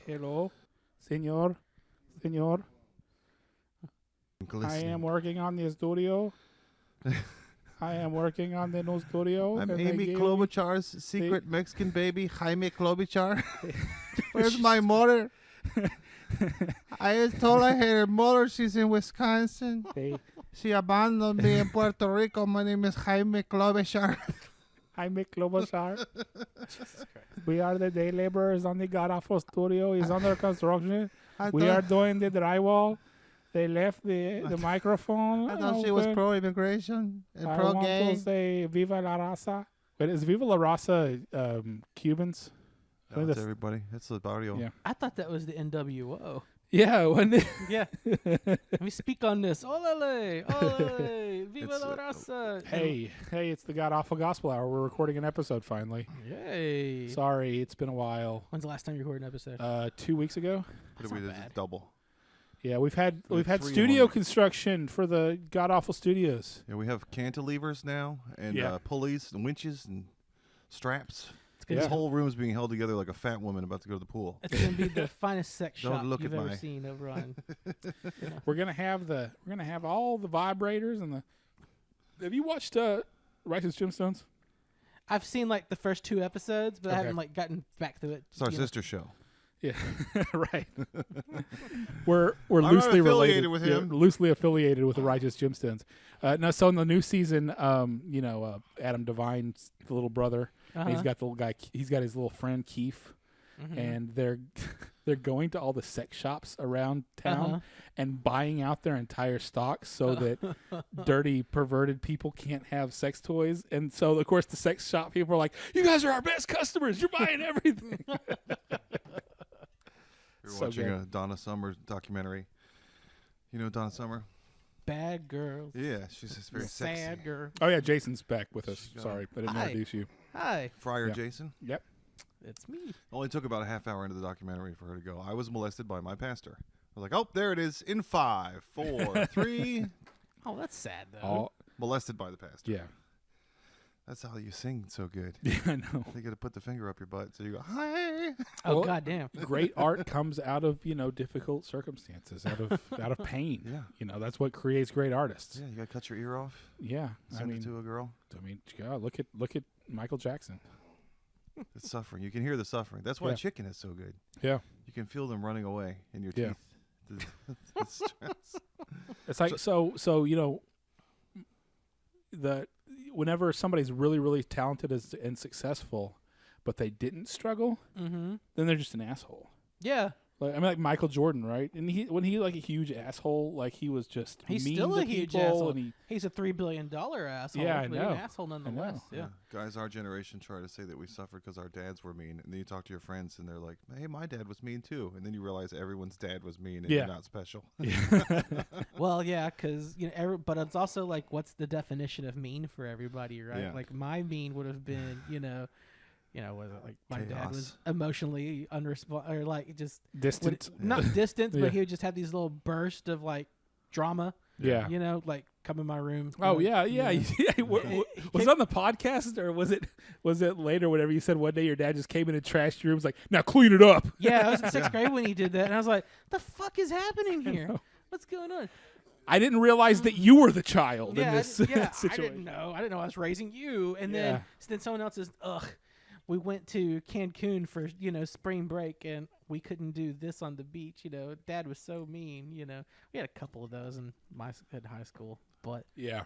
Hello, senor. I am working on the studio. I am working on the new studio. I'm Amy Klobuchar's secret Mexican baby, Jaime Klobuchar. Where's my mother? I was told I had her mother. She's in Wisconsin. She abandoned me in Puerto Rico. My name is Jaime Klobuchar. Jaime Klobuchar. We are the day laborers on the god-awful studio. He's under construction. We are doing the drywall. They left the microphone. I thought she was pro-immigration and pro-gay. I want to say Viva la Raza. Wait, is Viva la Raza Cubans? No, that's everybody. That's the barrio. Yeah. I thought that was the NWO. Yeah, wasn't it? Yeah. Let me speak on this. Olele, olele, viva la raza. Hey, it's the God Awful Gospel Hour. We're recording an episode finally. Yay. Sorry, it's been a while. When's the last time you recorded an episode? 2 weeks ago. That's we not did bad. double. Yeah, we've had three studio on. construction for the God Awful Studios. Yeah, we have cantilevers now and pulleys and winches and straps. This whole room is being held together like a fat woman about to go to the pool. It's gonna be the finest sex Don't shop look you've at ever my- seen over on. We're gonna have all the vibrators and the. Have you watched Righteous Gemstones? I've seen like the first 2 episodes, but I Okay. haven't gotten back to it. It's our you know. sister show. Yeah, right. we're I'm loosely not affiliated related with yeah, him. loosely affiliated with the Righteous Gemstones. No, so in the new season, Adam Devine's the little brother. And he's got the little guy. He's got his little friend Keith, and they're going to all the sex shops around town and buying out their entire stock so that dirty, perverted people can't have sex toys. And so, of course, the sex shop people are like, "You guys are our best customers. You're buying everything." We were So watching good. a Donna Summer documentary. You know Donna Summer? Bad girls. Yeah, she's just very sexy. Sad girl. Oh yeah, Jason's back with us. She's gone. Sorry, I didn't Hi. introduce you. Hi, Friar Yeah. Jason. Yep. it's me. Only took about a half hour into the documentary for her to go. I was molested by my pastor. I was like, oh, there it is in 5, 4, 3. Oh, that's sad though. All, Molested by the pastor. yeah. That's how you sing so good. Yeah, I know. They got to put the finger up your butt. So you go, hi. Oh Well, goddamn. Great art comes out of difficult circumstances, out of pain. Yeah. That's what creates great artists. Yeah, you got to cut your ear off. Yeah, Send it to a girl. God, look at Michael Jackson. It's suffering. You can hear the suffering. That's why Yeah. chicken is so good. Yeah, You can feel them running away in your Yeah. teeth. The stress. it's like whenever somebody's really really talented and successful, but they didn't struggle, Mm-hmm. then they're just an asshole. Yeah. Like Michael Jordan, right? And when he like a huge asshole, like he was just He's mean still to a huge people, asshole. and He's a $3 billion asshole. Yeah, I but know. An asshole nonetheless. Yeah. Guys, our generation try to say that we suffered because our dads were mean. And then you talk to your friends and they're like, hey, my dad was mean too. And then you realize everyone's dad was mean and Yeah. you're not special. Well, yeah, because but it's also like, what's the definition of mean for everybody, right? Yeah. Like my mean would have been, was it like my dad was Chaos. emotionally or like just distant. not distant, Yeah. but he would just have these little bursts of like drama. Yeah. Like come in my room. Oh yeah. you know. Was it on the podcast or was it later? Whenever you said one day your dad just came in and trashed your room, was like, now clean it up. Yeah, I was in 6th grade when he did that, and I was like, "The fuck is happening here? What's going on?" I didn't realize that you were the child in this I situation. didn't know. I didn't know I was raising you. And then someone else says, "Ugh, we went to Cancun for spring break, and we couldn't do this on the beach. Dad was so mean. We had a couple of those in at high school, but Yeah.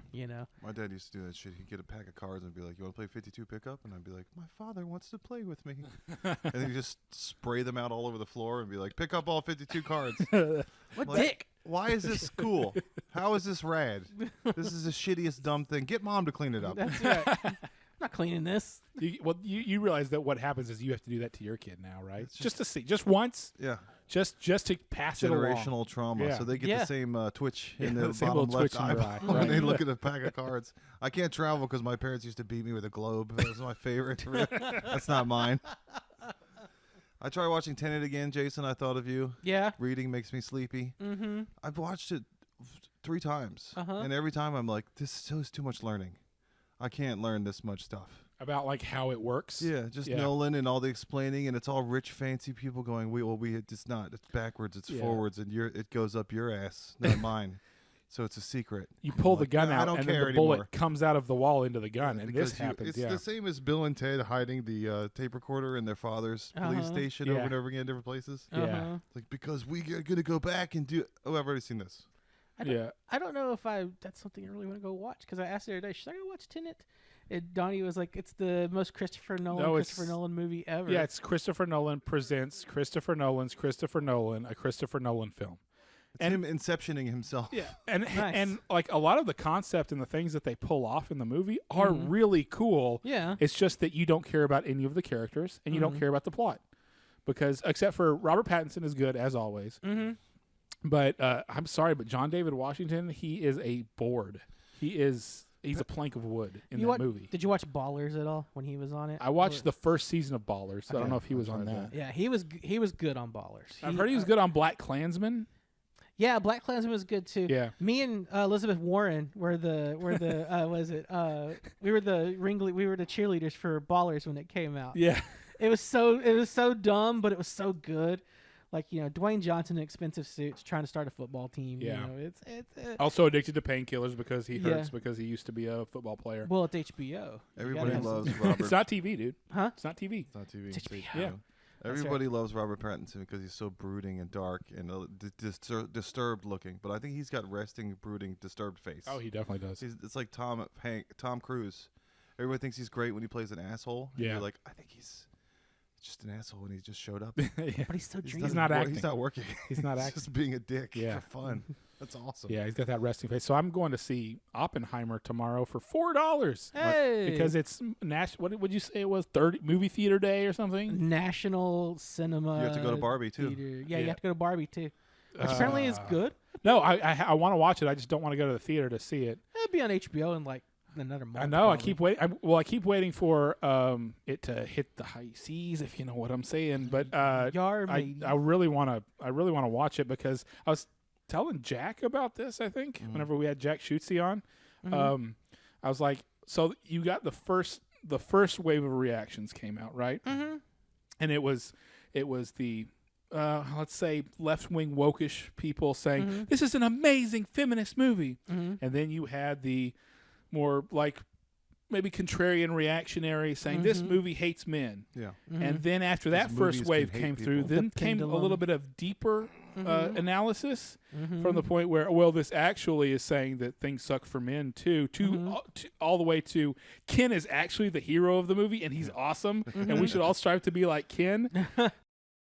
My dad used to do that shit. He'd get a pack of cards and be like, you want to play 52 pickup? And I'd be like, my father wants to play with me. And then he'd just spray them out all over the floor and be like, pick up all 52 cards. what Like, dick? Why is this cool? How is this rad? This is the shittiest dumb thing. Get mom to clean it up. That's right. I'm not cleaning this. You realize that what happens is you have to do that to your kid now, right? Just to see, just once, Yeah. just to pass it along. Generational trauma. Yeah. So they get Yeah. the same twitch Yeah, in the the same bottom little left twitch in your eyeball eye, when they right. look at a pack of cards. I can't travel because my parents used to beat me with a globe. That was my favorite. That's not mine. I tried watching Tenet again, Jason. I thought of you. Yeah. Reading makes me sleepy. Mm-hmm. I've watched it 3 times. Uh-huh. And every time I'm like, this is too much learning. I can't learn this much stuff. about like how it works. Yeah, just Nolan and all the explaining, and it's all rich, fancy people going, it's not. It's backwards. It's forwards, and it goes up your ass, not mine. So it's a secret. You pull the gun out, and then the bullet anymore. Comes out of the wall into the gun, and this happens. It's the same as Bill and Ted hiding the tape recorder in their father's police station over and over again in different places. Yeah. It's like, because we are going to go back and do... Oh, I've already seen this. I don't know if that's something I really want to go watch, because I asked her the other day, should I go watch Tenet? And Donnie was like, it's the most Christopher Nolan movie ever. Yeah, it's Christopher Nolan presents Christopher Nolan, a Christopher Nolan film. It's him inceptioning himself. Yeah, and like a lot of the concept and the things that they pull off in the movie are really cool. Yeah, it's just that you don't care about any of the characters and you don't care about the plot, because except for Robert Pattinson is good as always. But I'm sorry, but John David Washington, he is a board. He's a plank of wood in that movie. Did you watch Ballers at all when he was on it? I watched the first season of Ballers, so I don't know if he was on that. Yeah, he was good on Ballers. I've heard he was good on Black Klansman. Yeah, Black Klansman was good too. Yeah, me and Elizabeth Warren were the we were the cheerleaders for Ballers when it came out. Yeah, it was so dumb, but it was so good. Like, Dwayne Johnson in expensive suits trying to start a football team. Yeah, it's also addicted to painkillers because he hurts because he used to be a football player. Well, it's HBO. Everybody loves Robert. It's not TV, dude. Huh? It's not TV. It's not TV. It's HBO. Yeah. Everybody loves Robert Pattinson because he's so brooding and dark and disturbed looking. But I think he's got resting, brooding, disturbed face. Oh, he definitely does. It's like Tom Cruise. Everybody thinks he's great when he plays an asshole. Yeah. You're like, I think he's just an asshole when he just showed up. Yeah. But he's so dreamy. He's not acting. He's not working. He's not acting. He's just being a dick for fun. That's awesome. Yeah, he's got that resting face. So I'm going to see Oppenheimer tomorrow for $4. Hey, because it's what would you say it was, 30 movie theater day or something? National Cinema. You have to go to Barbie too. Theater. Yeah, you have to go to Barbie too. Which apparently is good. No, I want to watch it. I just don't want to go to the theater to see it. It'll be on HBO in like another month. I know. Probably. I keep waiting. I keep waiting for it to hit the high seas, if you know what I'm saying. But I really want to watch it, because I was telling Jack about this. I think whenever we had Jack Schutze on, I was like, so you got the first wave of reactions came out, right? And it was the let's say left-wing wokish people saying this is an amazing feminist movie, and then you had the more like maybe contrarian reactionary saying this movie hates men. Yeah. And then after that first wave came through, then came a little bit of deeper analysis from the point where, well, this actually is saying that things suck for men too, to all the way to Ken is actually the hero of the movie and he's awesome and we should all strive to be like Ken.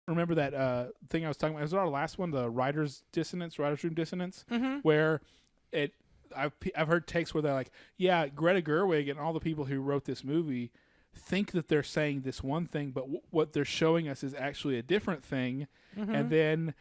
Remember that thing I was talking about? Was it our last one, the writer's room dissonance, where I've heard takes where they're like, yeah, Greta Gerwig and all the people who wrote this movie think that they're saying this one thing, but what they're showing us is actually a different thing. And then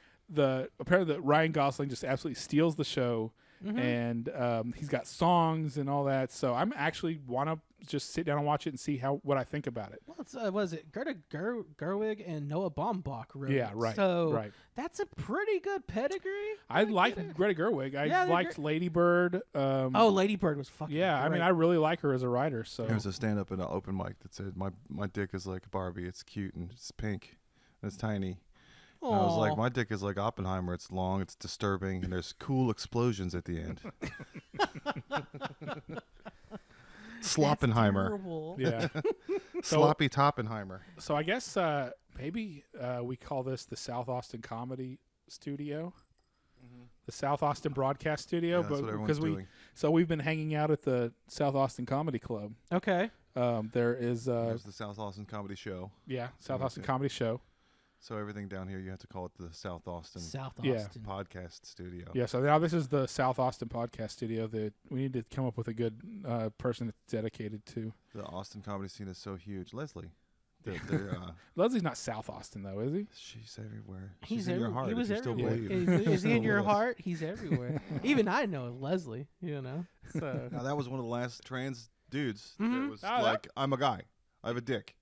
apparently Ryan Gosling just absolutely steals the show, and he's got songs and all that. So I'm actually want to just sit down and watch it and see what I think about it. Well, it's, was it Greta Gerwig and Noah Baumbach wrote? Yeah, right. So that's a pretty good pedigree. I liked Greta Gerwig. I liked Lady Bird. Lady Bird was fucking great. I mean, I really like her as a writer. So there was a stand-up in an open mic that said, my dick is like Barbie. It's cute and it's pink and it's tiny. And I was like, my dick is like Oppenheimer. It's long, it's disturbing, and there's cool explosions at the end. Sloppenheimer. Yeah. Sloppy Toppenheimer. So I guess maybe we call this the South Austin Comedy Studio. The South Austin Broadcast Studio. Yeah, that's what everyone's doing. We've been hanging out at the South Austin Comedy Club. Okay. There's Yeah, South Austin Comedy Show. So everything down here, you have to call it the South Austin Podcast Studio. Yeah, so now this is the South Austin Podcast Studio that we need to come up with a good person that's dedicated to. The Austin comedy scene is so huge. Leslie. Leslie's not South Austin, though, is he? She's everywhere. He's in your heart. He was everywhere. Is he in your heart? He's everywhere. Even I know Leslie, So. Now, that was one of the last trans dudes that was like, I'm a guy. I have a dick.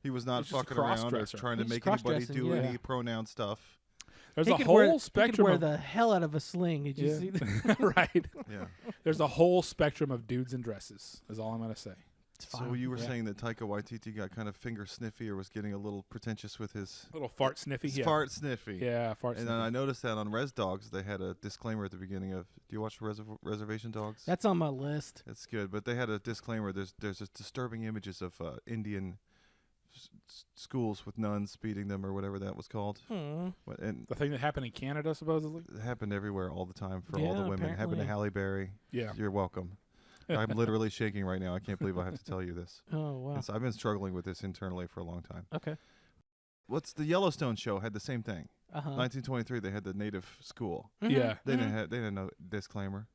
He was not fucking around or trying to make anybody do any pronoun stuff. There's a whole spectrum. He could wear the hell out of a sling. Did you see that? Right. Yeah. There's a whole spectrum of dudes in dresses, is all I'm going to say. So you were saying that Taika Waititi got kind of finger sniffy or was getting a little pretentious with his little fart sniffy. Fart sniffy. Yeah, fart and sniffy. then I noticed that on Res Dogs they had a disclaimer at the beginning of. Do you watch Reservation Dogs? That's on my list. It's good, but they had a disclaimer. There's just disturbing images of Indian schools with nuns beating them or whatever that was called. Hmm. And the thing that happened in Canada, supposedly. It happened everywhere all the time for all the women. Apparently. It happened to Halle Berry. Yeah, you're welcome. I'm literally shaking right now. I can't believe I have to tell you this. Oh, wow. So I've been struggling with this internally for a long time. Okay. What's the Yellowstone show had the same thing. Uh-huh. 1923, they had the native school. Mm-hmm. Yeah. They didn't know disclaimer.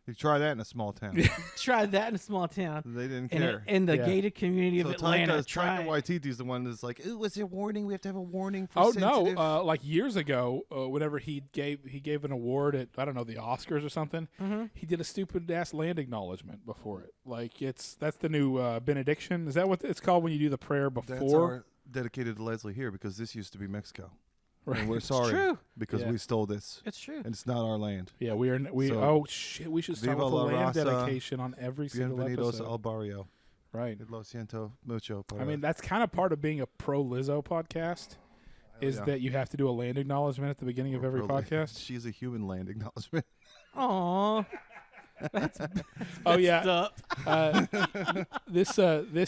You try that in a small town. Try that in a small town. They didn't care. In the gated community of Atlanta. Taika Waititi's the one that's like, ooh, was there a warning? We have to have a warning for Oh sensitive. no! Like years ago, whenever he gave an award at the Oscars or something, he did a stupid ass land acknowledgement before it. Like that's the new benediction. Is that what it's called when you do the prayer before? That's our dedicated to Leslie here because this used to be Mexico. Right. And we're sorry true. because we stole this. It's true. And it's not our land. Yeah, we. So, oh shit! We should start with a land dedication on every single Bienvenidos episode. al barrio. Right. Lo siento mucho. I mean, that's kind of part of being a pro Lizzo podcast. Is that you have to do a land acknowledgement at the beginning of every podcast? She's a human land acknowledgement. Aww. That's oh yeah. up. This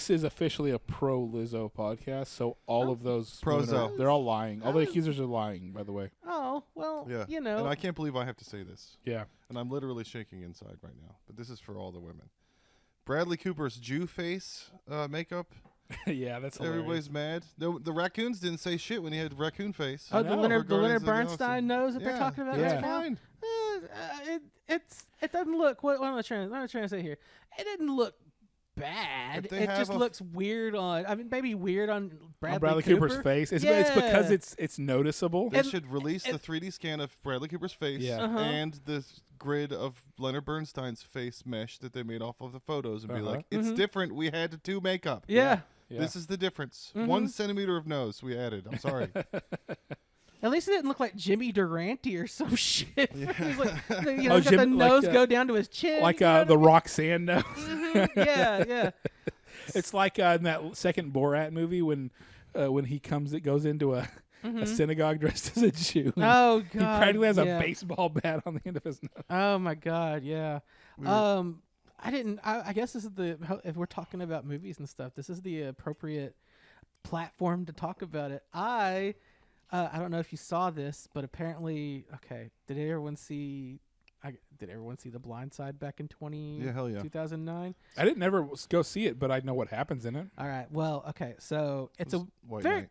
is officially a pro Lizzo podcast. So all of those Prozo. they're all lying. All the accusers are lying, by the way. Oh well. Yeah. You know. And I can't believe I have to say this. Yeah. And I'm literally shaking inside right now. But this is for all the women. Bradley Cooper's Jew face makeup. Yeah, that's hilarious. Everybody's mad. The raccoons didn't say shit when he had raccoon face. Oh, the Leonard Guardians of the Bernstein Galaxy. nose that they're talking about. Yeah. That's fine. It doesn't look. What am I trying to say here? It didn't look bad. It just looks weird on. I mean, maybe weird on Bradley Cooper's face. It's because it's noticeable. They should release the 3D scan of Bradley Cooper's face and the grid of Leonard Bernstein's face mesh that they made off of the photos and be like, it's different. We had to do makeup. Yeah. This is the difference. 1 centimeter of nose we added. I'm sorry. At least it didn't look like Jimmy Durante or some shit. Yeah. He's like, he's got the nose go down to his chin. Like the Roxanne nose. Yeah. It's like in that second Borat movie when he goes into a synagogue dressed as a Jew. Oh God! He practically has a baseball bat on the end of his nose. Oh my God! Yeah. I guess this is if we're talking about movies and stuff, this is the appropriate platform to talk about it. I don't know if you saw this, but apparently, did everyone see The Blind Side back in 2009? I didn't ever go see it, but I know what happens in it. All right. Well, so it's a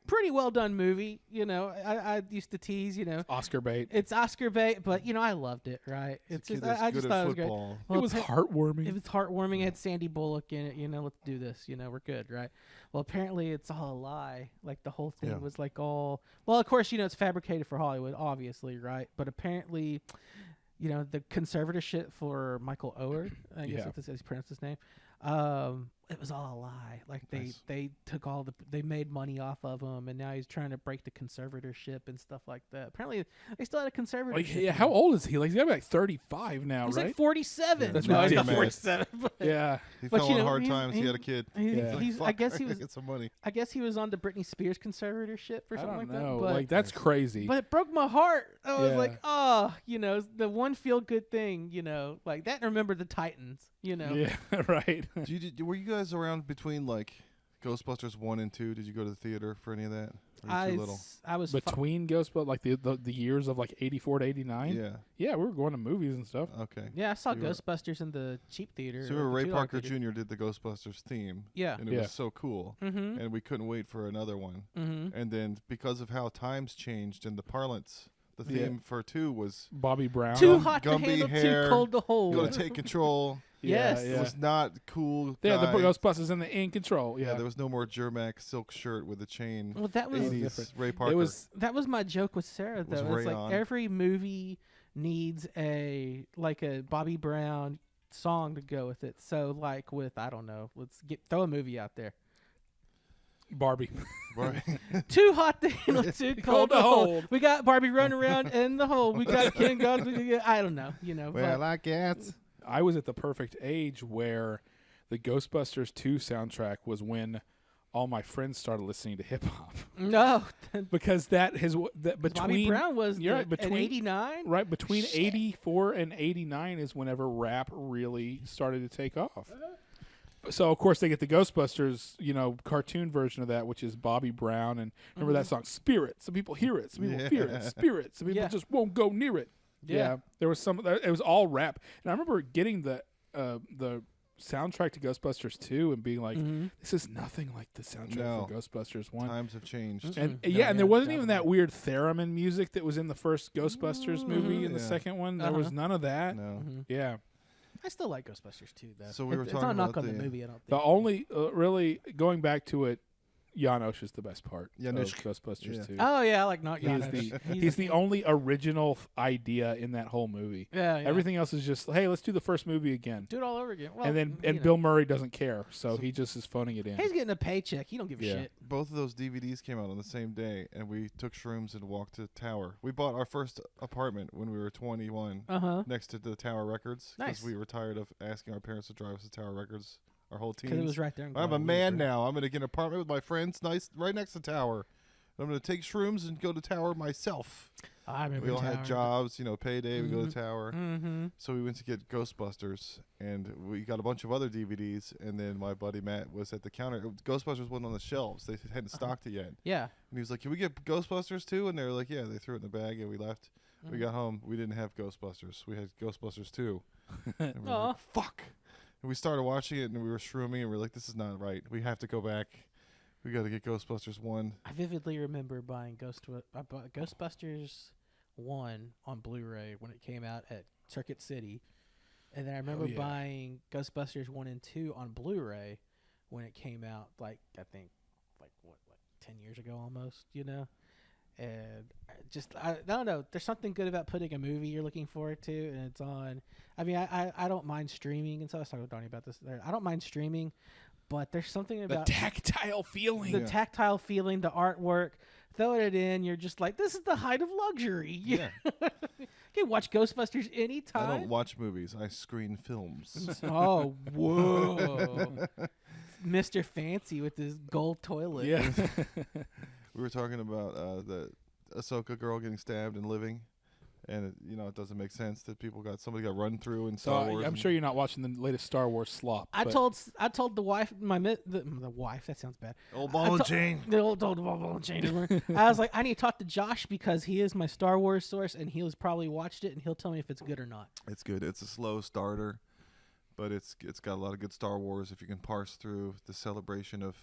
pretty well done movie. You know, I used to tease, Oscar bait. It's Oscar bait, but I loved it. Right? It's just I just thought it was great. Well, it was heartwarming. It was heartwarming. It had Sandy Bullock in it. Let's do this. We're good, right? Well, apparently it's all a lie. Like the whole thing was like all. Well, of course, it's fabricated for Hollywood, obviously, right? But apparently, the conservatorship for Michael Oher, I guess if this is pronounced his name. It was all a lie. Like they took they made money off of him, and now he's trying to break the conservatorship and stuff like that. Apparently, they still had a conservatorship. How old is he? Like he's got to be like 35 now, he's right? like 47. Yeah, that's no, he's not ridiculous. 47. But Yeah, he fell on hard times. He had a kid. I guess he was. Get some money. I guess he was on the Britney Spears conservatorship or something like that. But like that's crazy. But it broke my heart. I was like, the one feel good thing, like that. And remember the Titans, Yeah, right. Were you guys around between like Ghostbusters 1 and 2? Did you go to the theater for any of that? Or too little? I was between Ghostbusters, like the years of like 84 to 89. Yeah, we were going to movies and stuff. Okay. Yeah, I saw Ghostbusters in the cheap theater. So Ray Parker Jr. did the Ghostbusters theme. Yeah, and it was so cool. And we couldn't wait for another one. And then because of how times changed and the parlance, the theme for 2 was Bobby Brown. Too hot to Gumby handle, hair, too cold to hold. You got to take control. Yes. It was not cool. Yeah, the guy. Ghostbusters in control. Yeah, there was no more Germac silk shirt with a chain. Well, that was 80s Ray Parker. That was my joke with Sarah though. It's like every movie needs a Bobby Brown song to go with it. So like with I don't know, throw a movie out there. Barbie. Too hot to handle, too cold to hold. We got Barbie running around in the hole. We got Ken God. I don't know. Well, I guess. I was at the perfect age where the Ghostbusters 2 soundtrack was when all my friends started listening to hip hop. No, because that has that between Bobby Brown was between '89. Right, between 84 and 89 is whenever rap really started to take off. So of course they get the Ghostbusters, cartoon version of that, which is Bobby Brown, and remember that song, Spirit. Some people hear it, some people fear it. Spirit. Some people just won't go near it. Yeah, there was some. It was all rap, and I remember getting the soundtrack to Ghostbusters 2 and being like, this is nothing like the soundtrack for Ghostbusters 1. Times have changed. And and there wasn't even that weird theremin music that was in the first Ghostbusters movie and the second one. There was none of that. No. Yeah. I still like Ghostbusters 2, though. So we were talking it's not a knock about on the movie, I don't think. The only, really, going back to it, Janosch is the best part of Janosch. Ghostbusters 2. Oh, yeah, I like not Janosch. He's the only original idea in that whole movie. Yeah. Everything else is just, hey, let's do the first movie again. Do it all over again. Well, and Bill Murray doesn't care, so he just is phoning it in. He's getting a paycheck. He don't give a shit. Both of those DVDs came out on the same day, and we took shrooms and walked to the Tower. We bought our first apartment when we were 21 next to the Tower Records because we were tired of asking our parents to drive us to Tower Records. Our whole team. Because it was right there. I'm a man now. I'm going to get an apartment with my friends, nice, right next to Tower. I'm going to take shrooms and go to Tower myself. I remember we all Tower. had jobs, payday. We go to Tower. So we went to get Ghostbusters, and we got a bunch of other DVDs. And then my buddy Matt was at the counter. Ghostbusters wasn't on the shelves; they hadn't stocked it yet. Yeah. And he was like, "Can we get Ghostbusters too?" And they were like, "Yeah." They threw it in the bag, and we left. We got home. We didn't have Ghostbusters. We had Ghostbusters 2. And we were like, fuck. And we started watching it, and we were shrooming, and we were like, this is not right. We have to go back. We got to get Ghostbusters 1. I vividly remember buying I bought Ghostbusters 1 on Blu-ray when it came out at Circuit City. And then I remember buying Ghostbusters 1 and 2 on Blu-ray when it came out, I think 10 years ago almost, And I don't know. There's something good about putting a movie you're looking forward to, and it's on. I mean, I don't mind streaming, and so I was talking with Donnie about this. I don't mind streaming, but there's something about the tactile feeling. The tactile feeling, the artwork. Throwing it in, you're just like, this is the height of luxury. Yeah. You can watch Ghostbusters anytime. I don't watch movies. I screen films. Oh, whoa. Mr. Fancy with his gold toilet. Yeah. We were talking about the Ahsoka girl getting stabbed and living, and it doesn't make sense that somebody got run through in Star Wars. I'm sure you're not watching the latest Star Wars slop. I told the wife, the wife, that sounds bad. Old Ball and Chain. The old Ball and Chain. I was like, I need to talk to Josh because he is my Star Wars source, and he's probably watched it, and he'll tell me if it's good or not. It's good. It's a slow starter, but it's got a lot of good Star Wars if you can parse through the celebration of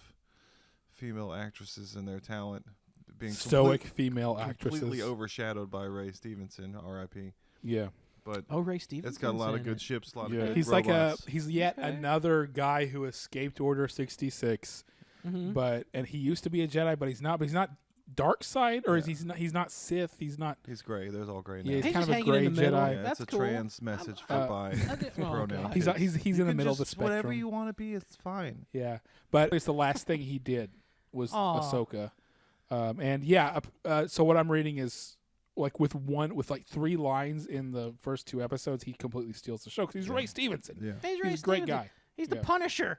female actresses and their talent being stoic female actresses completely overshadowed by Ray Stevenson, R.I.P. Yeah, but Ray Stevenson. It's got a lot of good ships, a lot of good he's robots. He's yet another guy who escaped Order 66, and he used to be a Jedi, but he's not. But he's not dark side, or he's not Sith. He's gray. There's all gray now. Yeah, he's kind of a gray Jedi. Yeah, That's it's a cool. trans message for bi pronoun. He's in the middle of the spectrum. Whatever you want to be, it's fine. Yeah, but it's the last thing he did was Ahsoka. So what I'm reading is with 3 lines in the first 2 episodes, he completely steals the show because he's Ray Stevenson. Yeah, he's a great guy. He's the Punisher.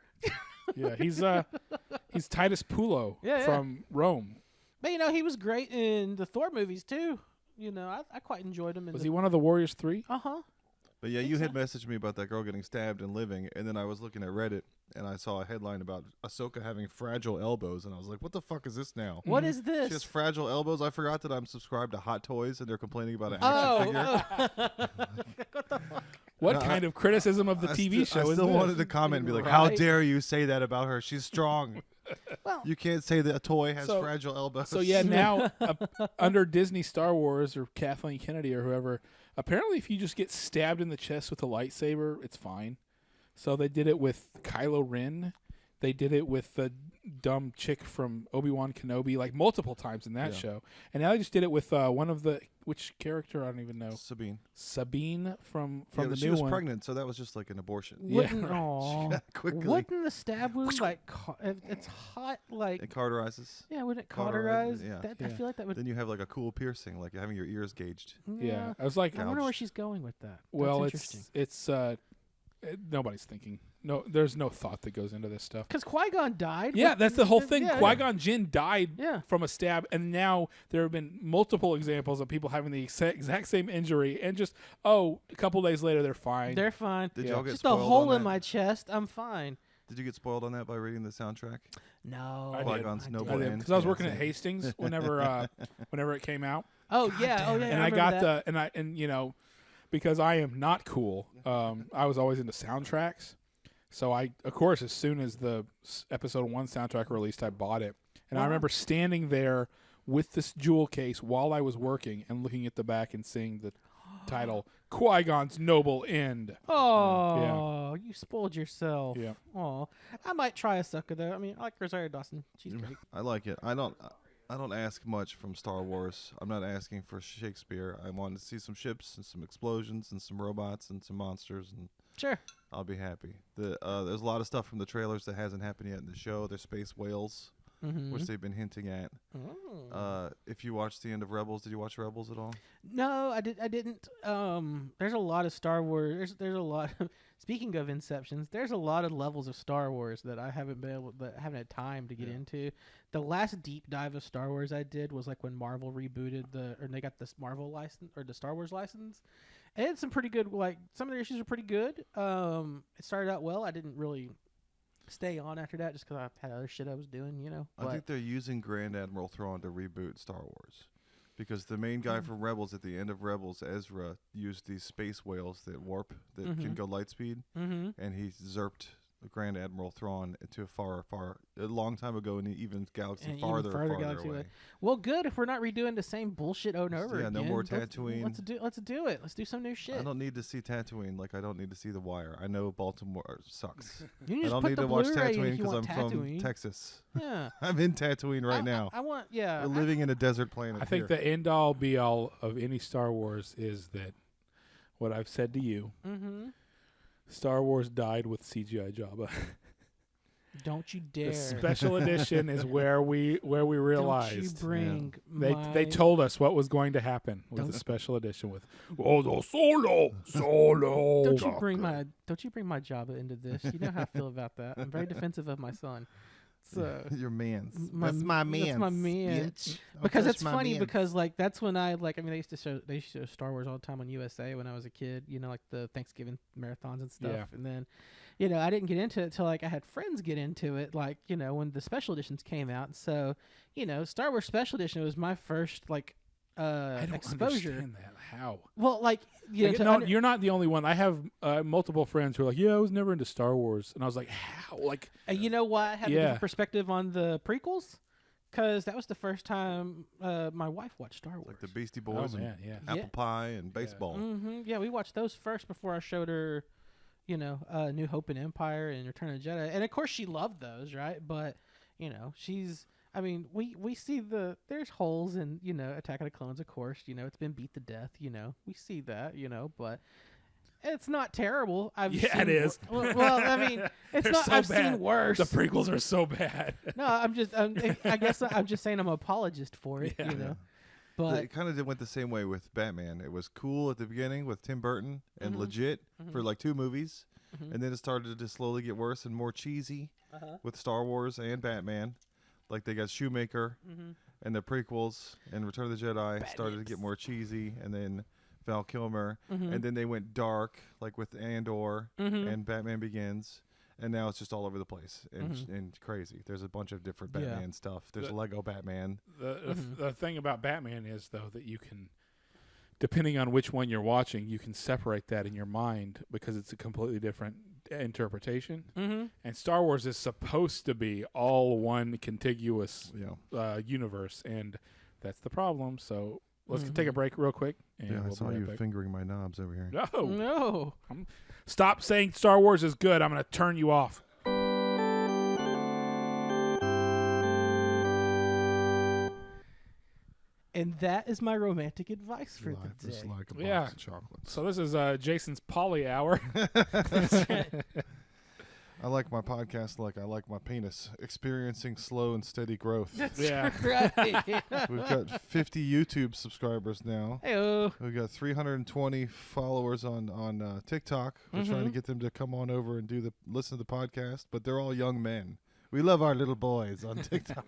Yeah, he's Titus Pulo from Rome. But he was great in the Thor movies too. I quite enjoyed him. Was he one of the Warriors 3? But yeah, you had messaged me about that girl getting stabbed and living, and then I was looking at Reddit, and I saw a headline about Ahsoka having fragile elbows, and I was like, what the fuck is this now? What is this? She has fragile elbows? I forgot that I'm subscribed to Hot Toys, and they're complaining about an action figure. What the fuck? What kind of criticism of the TV show is this? I still wanted to comment and be like, how dare you say that about her? She's strong. Well, you can't say that a toy has fragile elbows. So yeah, now under Disney Star Wars or Kathleen Kennedy or whoever, apparently if you just get stabbed in the chest with a lightsaber, it's fine. So they did it with Kylo Ren. They did it with the dumb chick from Obi-Wan Kenobi multiple times in that show. And now they just did it with one of which character? I don't even know. Sabine from the new one. She was pregnant, so that was just like an abortion. Quickly. Wouldn't the stab wound it's hot it cauterizes? Yeah, wouldn't it cauterize? Yeah. I feel like that would. Then you have like a cool piercing, like having your ears gauged. Yeah. I was like, I wonder where she's going with that. Well, That's interesting. it's nobody's thinking. there's no thought that goes into this stuff. Because Qui-Gon died. Yeah, that's the whole thing. Yeah, Qui-Gon Jinn died Yeah. from a stab, and now there have been multiple examples of people having the exact same injury, and just a couple days later they're fine. They're fine. Did y'all get Just a spoiled hole on in that? my chest. I'm fine. Did you get spoiled on that by reading the soundtrack? No. I did. Qui-Gon's noble end. Because I was Yeah, working at same. Hastings whenever it came out. Oh yeah. Oh yeah. And I got because I am not cool. I was always into soundtracks, so of course, as soon as the episode 1 soundtrack released, I bought it. And I remember standing there with this jewel case while I was working and looking at the back and seeing the title Qui-Gon's Noble End. Oh, you spoiled yourself. Yeah. Oh, I might try Ahsoka though. I mean, I like Rosario Dawson. She's great. I like it. I don't ask much from Star Wars. I'm not asking for Shakespeare. I want to see some ships and some explosions and some robots and some monsters, and Sure. I'll be happy. There's a lot of stuff from the trailers that hasn't happened yet in the show. There's space whales, which they've been hinting at. Oh. If you watched the end of Rebels, did you watch Rebels at all? No, I didn't. There's a lot of Star Wars. There's a lot of. Speaking of Inceptions, there's a lot of levels of Star Wars that I haven't had time to get into. The last deep dive of Star Wars I did was like when Marvel rebooted they got this Marvel license or the Star Wars license. And it had some pretty good, some of their issues are pretty good. It started out well. I didn't really stay on after that just because I had other shit I was doing, I think they're using Grand Admiral Thrawn to reboot Star Wars. Because the main guy from Rebels, at the end of Rebels, Ezra, used these space whales that warp, that can go light speed, and he zerped Grand Admiral Thrawn to a long time ago in the even galaxy And farther galaxy away. away. Well, good if we're not redoing the same bullshit over and over Yeah, again. no more Let's Tatooine. do it. Let's do some new shit. I don't need to see Tatooine like I don't need to see The Wire. I know Baltimore sucks. You I just don't put need the to watch Blu-ray in Tatooine if you because want I'm from Tatooine. Texas. Yeah. I'm in Tatooine right now. I want. Yeah. We're living in a desert planet. I think here. the end all be all of any Star Wars is that what I've said to you. Star Wars died with CGI Jabba. Don't you dare. The special edition is where we realized. Don't you bring They told us what was going to happen with the special edition with the solo. Don't you bring my Jabba into this. You know how I feel about that. I'm very defensive of my son. So your man's. That's my man. That's my man. Bitch. Because it's funny because that's when they used to show Star Wars all the time on USA when I was a kid, like the Thanksgiving marathons and stuff. Yeah. And then, I didn't get into it till I had friends get into it, when the special editions came out. So, Star Wars Special Edition was my first I don't exposure. understand that. How? Well, you're not the only one. I have multiple friends who are like, "Yeah, I was never into Star Wars," and I was like, "How?" you know why I had a different perspective on the prequels? Because that was the first time my wife watched Star Wars. Like the Beastie Boys and Apple Pie and baseball. Yeah, we watched those first before I showed her, New Hope and Empire and Return of the Jedi. And of course she loved those, right? But, we see there's holes in, Attack of the Clones, of course. It's been beat to death, We see that, but it's not terrible. It is. It's not. So I've bad. seen worse. The prequels are so bad. No, I guess I'm just saying I'm an apologist for it, But it kind of went the same way with Batman. It was cool at the beginning with Tim Burton and legit for like 2 movies. And then it started to slowly get worse and more cheesy with Star Wars and Batman. Like they got Shoemaker and the prequels and Return of the Jedi started to get more cheesy. And then Val Kilmer. And then they went dark like with Andor and Batman Begins. And now it's just all over the place and crazy. There's a bunch of different Batman stuff. There's Lego Batman. The thing about Batman is, though, that you can, depending on which one you're watching, you can separate that in your mind because it's a completely different interpretation. And Star Wars is supposed to be all one contiguous universe, and that's the problem. So let's take a break real quick. And I saw you fingering my knobs over here. No. Stop saying Star Wars is good. I'm going to turn you off. And that is my romantic advice for Life the day. is like a box of chocolates. So this is Jason's Polly Hour. I like my podcast like I like my penis, experiencing slow and steady growth. That's Yeah. right. We've got 50 YouTube subscribers now. Hey-o. We've got 320 followers on TikTok. We're trying to get them to come on over and listen to the podcast, but they're all young men. We love our little boys on TikTok.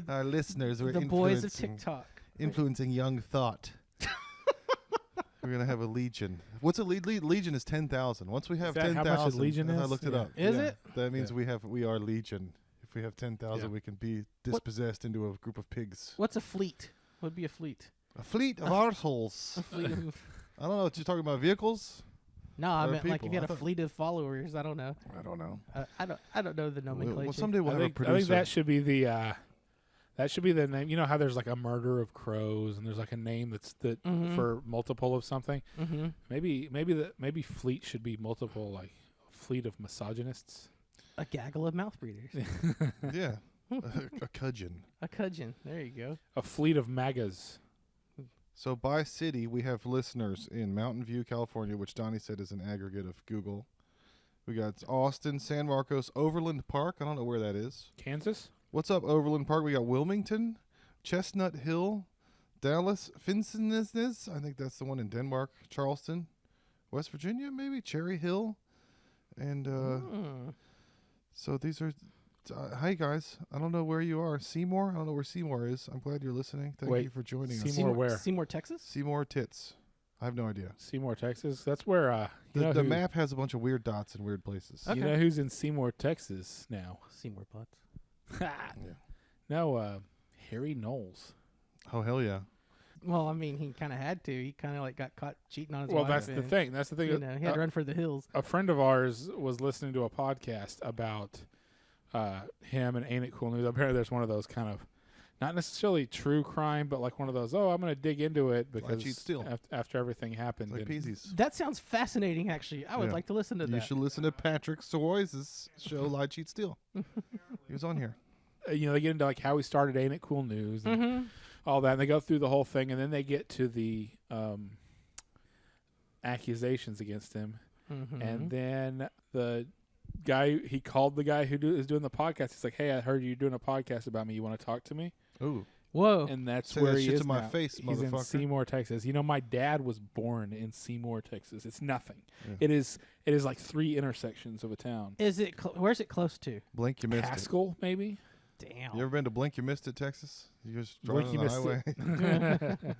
Our listeners, we're The boys of influencing- TikTok. influencing young thought. We're gonna have a legion. What's a legion? Is 10,000. Once we have Is that how 10,000, much a legion I is? looked it Yeah. up. Is it? That means Yeah. we are legion. If we have 10,000, Yeah. we can be dispossessed into a group of pigs. What's a fleet? What would be a fleet? A fleet of arseholes. A fleet of I don't know. What you're talking about? Vehicles? No, I Or meant like if people. you I had a thought- fleet of followers. I don't know. I don't know. I don't know the nomenclature. Well, someday we'll I have think, a I producer. think that should be the name. You know how there's like a murder of crows, and there's like a name that's Mhm. for multiple of something. Mm-hmm. Maybe fleet should be multiple, like fleet of misogynists. A gaggle of mouth breathers. Yeah. a cudgeon. A cudgeon. There you go. A fleet of MAGAs. So by city, we have listeners in Mountain View, California, which Donnie said is an aggregate of Google. We got Austin, San Marcos, Overland Park. I don't know where that is. Kansas. What's up, Overland Park? We got Wilmington, Chestnut Hill, Dallas, Finnsnes. I think that's the one in Denmark. Charleston, West Virginia, maybe Cherry Hill, and so these are. Hi guys, I don't know where you are. Seymour. I don't know where Seymour is. I'm glad you're listening. Thank Wait, you for joining us. Seymour where? Seymour, Texas. Seymour Tits. I have no idea. Seymour, Texas. That's where The map has a bunch of weird dots in weird places. Okay. You know who's in Seymour, Texas now? Seymour Butts. No, Harry Knowles. Oh hell yeah! Well, I mean, he kind of had to. He kind of like got caught cheating on his Well, wife. that's the and, thing. That's the thing. You know, he had to run for the hills. A friend of ours was listening to a podcast about him and Ain't It Cool News. Apparently, there's one of those kind of not necessarily true crime, but like one of those. Oh, I'm going to dig into it because cheat, steal. after everything happened. Like and- Peasies. That sounds fascinating, actually. I would Yeah. like to listen to You that. should listen to Patrick Soroy's show, Lie, Cheat, Steal. He was on here. you know, they get into like how he started Ain't It Cool News and Mm-hmm. all that, and they go through the whole thing, and then they get to the accusations against him, Mm-hmm. and then the guy he called the guy who is doing the podcast. He's like, "Hey, I heard you doing a podcast about me. You want to talk to me?" Ooh. Whoa. And that's Say where that he shit is to my now. face, He's in motherfucker. Seymour, Texas. You know, my dad was born in Seymour, Texas. It's nothing. Yeah. It is like 3 intersections of a town. Is it? Where's it close to? Blink, you missed Haskell, maybe. Damn. it. You ever been to Blink, you missed it, Texas? You just driving Blink, on you the missed highway.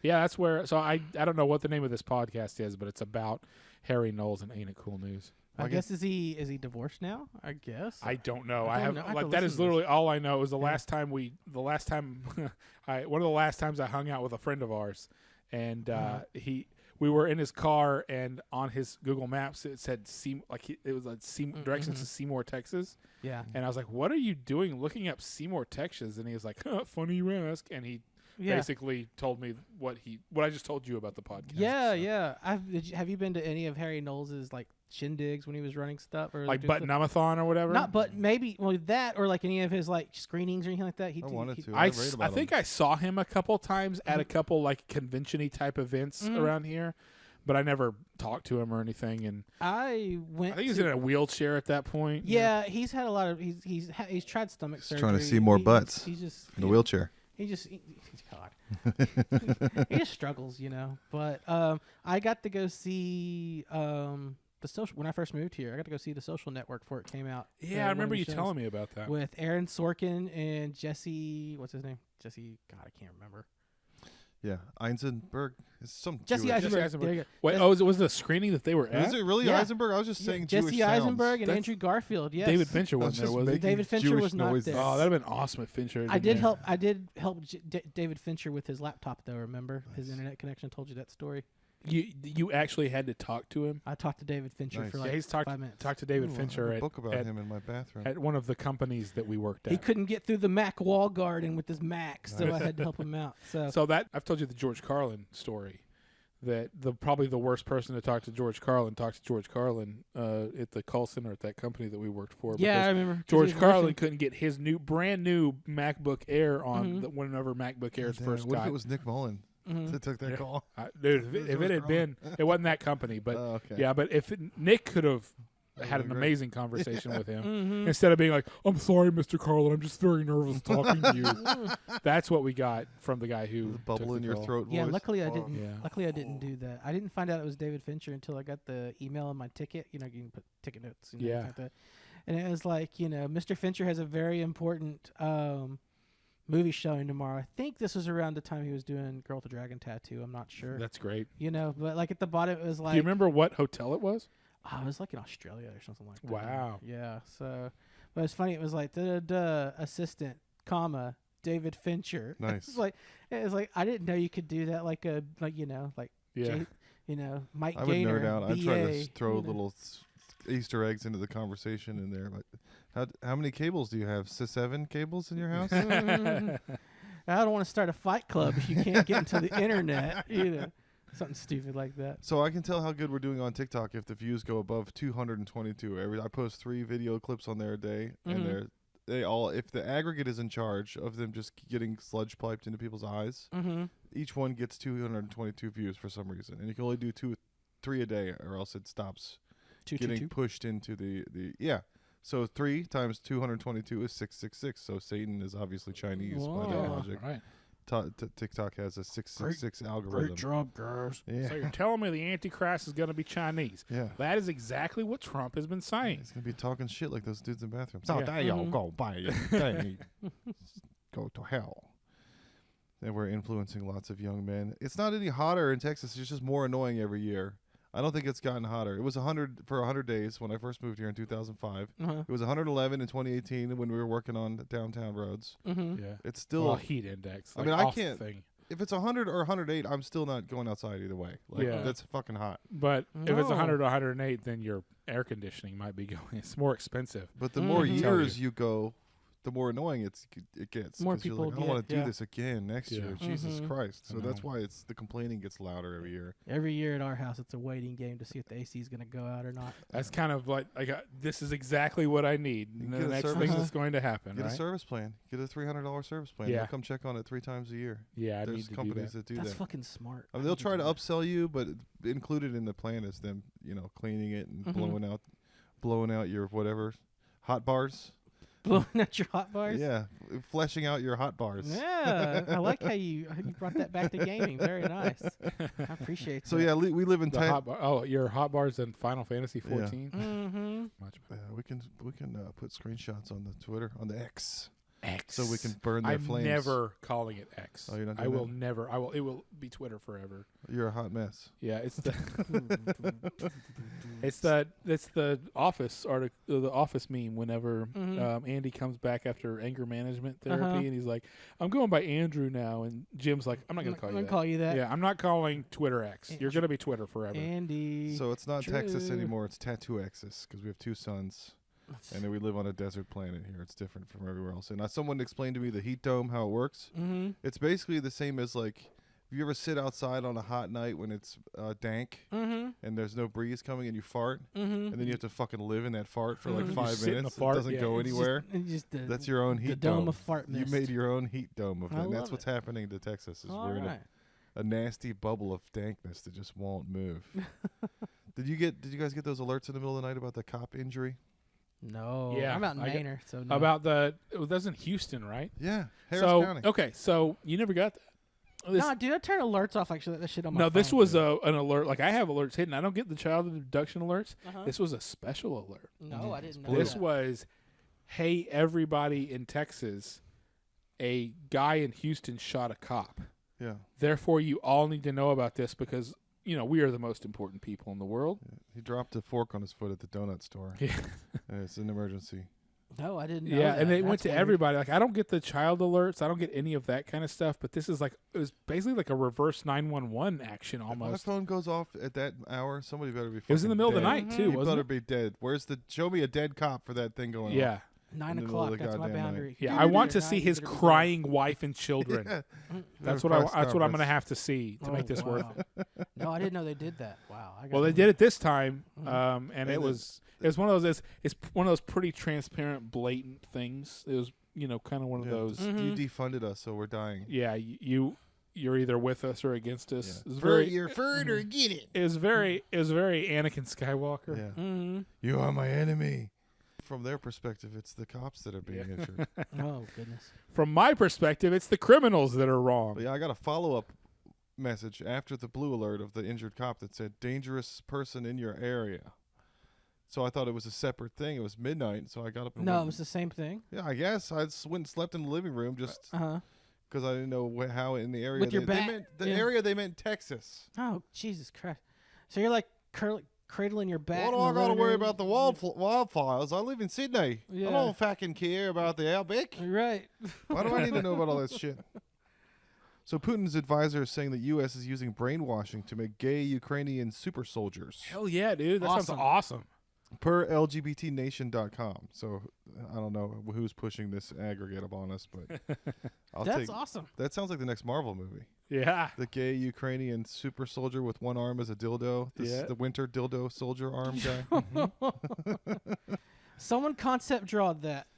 Yeah, that's where. So I don't know what the name of this podcast is, but it's about Harry Knowles and Ain't It Cool News. I guess is he divorced now? I guess. I don't know. I I don't have know. I have like to that listen is to literally all I know. It was Yeah. one of the last times I hung out with a friend of ours, and we were in his car, and on his Google Maps it said directions to Seymour, Texas, yeah. and I was like, "What are you doing looking up Seymour, Texas?" And he was like, "Funny you ask," and he Yeah. basically told me what I just told you about the podcast. Yeah, so. yeah. Have you been to any of Harry Knowles' like shindigs when he was running stuff or Like doing Button stuff? Umathon or whatever. Not, but maybe that or like any of his like screenings or anything like that. I wanted to. I read about think him. I saw him a couple times at a couple like convention-y type events around here, but I never talked to him or anything. And I went. I think he was in a wheelchair at that point. Yeah, he's had a lot of. He's tried stomach surgery. trying to see more butts He's just in the wheelchair. God. He just struggles, you know. But I got to go see the social when I first moved here. I got to go see the Social Network before it came out. Yeah, I remember you telling me about that. With Aaron Sorkin and Jesse. What's his name? Jesse. God, I can't remember. Yeah, Eisenberg. It's some Jesse Jewish. Eisenberg. Eisenberg. There you go. Wait, That's- was it a screening that they were at? Is it really Yeah. Eisenberg? I was just saying Jesse Jewish sounds. Eisenberg and That's- Andrew Garfield. Yes. David Fincher I was wasn't there, just was he? making David Fincher Jewish was not noises. there. Oh, that'd have been awesome if Fincher. I did there. help. I did help David Fincher with his laptop, though. Remember his internet connection? Told you that story. You actually had to talk to him. I talked to David Fincher Nice. for Yeah, like he's talked 5 minutes. to David Ooh, I Fincher have a at, book about at, him in my bathroom. at one of the companies that we worked at. He couldn't get through the Mac wall garden with his Mac, so I had to help him out. So that I've told you the George Carlin story. That probably the worst person to talk to George Carlin at the call center at that company that we worked for. yeah, I because remember 'cause George he was Carlin riffing. couldn't get his brand new MacBook Air on Mhm. whenever MacBook Airs Damn, first what if got. it was Nick Mullen Mhm. that took that Yeah. call? Dude, if it had been, it wasn't that company, but Oh, okay. yeah, but if Nick could have had an amazing conversation with him. Mm-hmm. Instead of being like, I'm sorry, Mr. Carlin, I'm just very nervous talking to you. That's what we got from the guy who The bubble took in the your call. throat Yeah, voice. luckily I Oh. didn't. Yeah. Luckily I didn't do that. I didn't find out it was David Fincher until I got the email on my ticket. You know, you can put ticket notes. You know, Yeah. like that. And it was like, you know, Mr. Fincher has a very important movie showing tomorrow. I think this was around the time he was doing Girl with the Dragon Tattoo. I'm not sure. That's great. You know, but like at the bottom it was like. Do you remember what hotel it was? Oh, it was like in Australia or something like that. Wow. Yeah. So, but it's funny. It was like assistant, comma David Fincher. Nice. It was like I didn't know you could do that. Like you know Yeah. Mike I would Gaynor. nerd out. I'd BA, try to throw you know. little Easter eggs into the conversation in there. Like, how many cables do you have? 7 cables in your house? Mhm. I don't want to start a fight club if you can't get into the internet. You know, something stupid like that. So I can tell how good we're doing on TikTok if the views go above 222. I post 3 video clips on there a day, and they all, if the aggregate is in charge of them just getting sludge piped into people's eyes, Mm-hmm. each one gets 222 views for some reason, and you can only do 3 a day, or else it stops getting pushed into the yeah. So 3 times 222 is 666. So Satan is obviously Chinese by that Whoa. logic. Right. TikTok has a 666 algorithm. Great job, girls. Yeah. So you're telling me the Antichrist is going to be Chinese? Yeah. That is exactly what Trump has been saying. He's gonna be talking shit like those dudes in bathrooms. Yeah. Oh, there you Mhm. go, bye. Go to hell. And we're influencing lots of young men. It's not any hotter in Texas. It's just more annoying every year. I don't think it's gotten hotter. It was 100 for 100 days when I first moved here in 2005. Uh-huh. It was 111 in 2018 when we were working on the downtown roads. Mm-hmm. Yeah. It's still, Well, heat index. I Like mean, I off the can't- Thing. if it's 100 or 108, I'm still not going outside either way. Like, Yeah. that's fucking hot. But if it's No. 100 or 108, then your air conditioning might be going. It's more expensive. But the more Mhm. Tell years you go, the more annoying it gets. More 'Cause you're people like, I don't want to get- do this again next Yeah. year. Jesus Mhm. Christ. So I that's know. why the complaining gets louder every year. Every year at our house, it's a waiting game to see if the AC is going to go out or not. That's kind of like this is exactly what I need. You And get the a next service- thing Uh-huh. that's going to happen, Get right? a service plan. Get a $300 service plan. Yeah. They'll come check on it 3 times a year. Yeah, I need There's to do companies that. that do That's that. fucking smart. I mean, they'll try to upsell you, but included in the plan is them, cleaning it and Mhm. blowing out your whatever hot bars. Blowing out your hot bars. Yeah, fleshing out your hot bars. Yeah, I like how you brought that back to gaming. Very nice. I appreciate So that. yeah, we live in The hot bar, your hot bars in Final Fantasy 14. Mm-hmm. Much better. we can put screenshots on the Twitter on the X X. so we can burn their I'm flames. never calling it X. Oh, you're not I doing will that? never. I will. It will be Twitter forever. You're a hot mess. Yeah, it's the it's the Office article, the Office meme. Whenever Mhm. Andy comes back after anger management therapy, Uh-huh. and he's like, "I'm going by Andrew now," and Jim's like, "I'm not going to call I'm you gonna that." call you that. Yeah, I'm not calling Twitter X. You're going to be Twitter forever. Andy. So it's not Texas True. anymore. It's Tattoo Axis because we have 2 sons. And then we live on a desert planet here. It's different from everywhere else. And someone explained to me the heat dome, how it works. Mm-hmm. It's basically the same as like, if you ever sit outside on a hot night when it's dank Mm-hmm. and there's no breeze coming and you fart, Mm-hmm. and then you have to fucking live in that fart for like Mhm. You 5 sit in minutes. the fart, It doesn't yeah. go anywhere. That's your own heat the dome of fart You mist. made your own heat dome of I it. And that's love what's happening to Texas. Is All we're in right. a nasty bubble of dankness that just won't move. Did you guys get those alerts in the middle of the night about the cop injury? No. Yeah, I'm out in I got- Manor, so no. About it was in Houston, right? Yeah, Harris so County. okay, so you never got that. This, No, dude, I turn alerts off. Actually, that shit on my no, phone. this was an alert. Like I have alerts hidden. I don't get the child abduction alerts. Uh-huh. This was a special alert. No, I didn't know This that. was, hey, everybody in Texas, a guy in Houston shot a cop. Yeah. Therefore, you all need to know about this because, we are the most important people in the world. He dropped a fork on his foot at the donut store. Yeah. And it's an emergency. No, I didn't know Yeah, that. and it went That's to weird. everybody. Like, I don't get the child alerts. I don't get any of that kind of stuff. But this is like, it was basically like a reverse 911 action If my almost. phone goes off at that hour, somebody better be It was in the fucking middle of the dead. night, too, You wasn't better it? be dead. Show me a dead cop for that thing going Yeah. off. 9 in the middle of o'clock. the That's my goddamn night. boundary. Yeah, Dude, I want to at see night, his you better be crying wife and children. Yeah. That's Have a what press I'm going to conference. have to see to make this work. wow. No, I didn't know they did that. Wow. Well, they did it this time, Mhm. and Hey, it was one of those. It's one of those pretty transparent, blatant things. It was kind of one of Yeah, those. Mhm. You defunded us, so we're dying. Yeah, you you're either with us or against us. Yeah. It's very you're furred or get it. Is very Anakin Skywalker. Yeah. Mm-hmm. You are my enemy. From their perspective, it's the cops that are being injured. Oh goodness. From my perspective, it's the criminals that are wrong. But yeah, I got a follow-up message after the blue alert of the injured cop that said dangerous person in your area. So I thought it was a separate thing. It was midnight, so I got up and No, went. it was the same thing. Yeah, I guess I just went and slept in the living room just because I didn't know how in the area With your they back. meant the area they meant Texas. Oh Jesus Christ! So you're like cradling your back. What do I got to worry about the wildfires? I live in Sydney. Yeah. I don't fucking care about the outback. Right. Why do I need to know about all that shit? So Putin's advisor is saying the U.S. is using brainwashing to make gay Ukrainian super soldiers. Hell yeah, dude. That Awesome. sounds awesome. Per LGBTnation.com. So I don't know who's pushing this aggregate upon us, but That's awesome. That sounds like the next Marvel movie. Yeah. The gay Ukrainian super soldier with one arm as a dildo. This is the winter dildo soldier arm guy. Someone concept drawed that.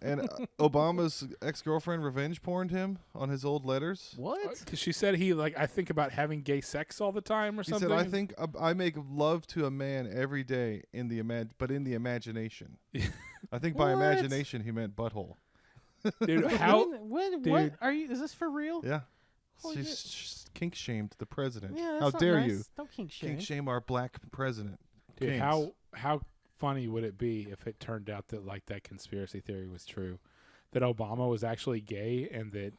And Obama's ex-girlfriend revenge porned him on his old letters. What? Because she said I think about having gay sex all the time or He something. said, I think I make love to a man every day in the imagination. I think by What? imagination he meant butthole. Dude, how? What Dude. are you? Is this for real? Yeah. Holy She's kink shamed the president. Yeah, that's How not dare nice. you? Don't kink shame. Kink shame our black president. Dude, Kinks. how funny would it be if it turned out that that conspiracy theory was true, that Obama was actually gay and that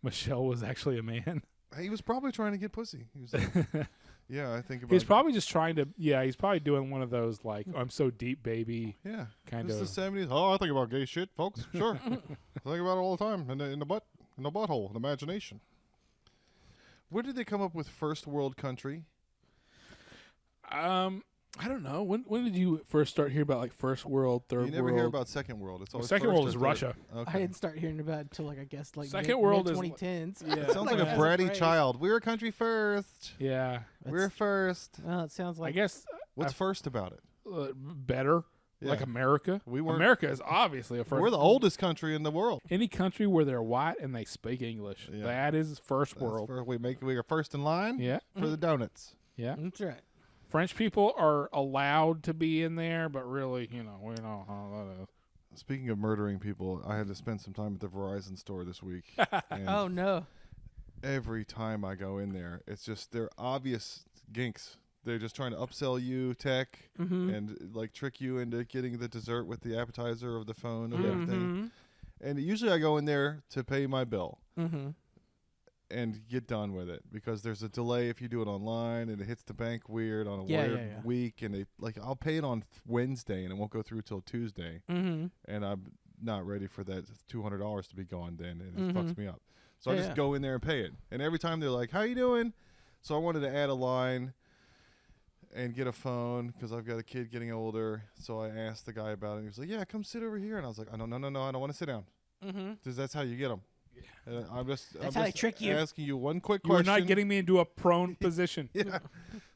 Michelle was actually a man? He was probably trying to get pussy. He was like, yeah, I think about He's probably just trying to. Yeah, he's probably doing one of those I'm so deep, baby. Yeah, kind this of. is the 70s. Oh, I think about gay shit, folks. Sure, I think about it all the time in the butthole, in imagination. Where did they come up with first world country? I don't know. When did you first start hearing about first world, third world? You never hear about second world. It's always second first world or is third. Russia. Okay. I didn't start hearing about it until I guess Second world is 2010s. Yeah. It sounds like a That's bratty phrase. child. We're a country first. Yeah, We're first. Well, it sounds like I guess What's first about it? better. Yeah. Like America. We weren't- America is obviously a first. We're the oldest country in the world. Any country where they're white and they speak English. Yeah. That is first That's world. we are first in line. Yeah. For the donuts. Yeah. that's right. French people are allowed to be in there, but really, we know how that is. Speaking of murdering people, I had to spend some time at the Verizon store this week. And Oh no. every time I go in there, it's just they're obvious ginks. They're just trying to upsell you tech and trick you into getting the dessert with the appetizer of the phone and everything. And usually I go in there to pay my bill and get done with it because there's a delay if you do it online and it hits the bank weird on a weird week and I'll pay it on Wednesday and it won't go through till Tuesday and I'm not ready for that $200 to be gone then and it fucks me up. So I just go in there and pay it. And every time they're like, how you doing? So I wanted to add a line and get a phone because I've got a kid getting older. So I asked the guy about it. And he was like, yeah, come sit over here. And I was like, no, I don't want to sit down. Because that's how you get them. I'm just how they trick you. Asking you one quick You're question. not getting me into a prone position. Yeah.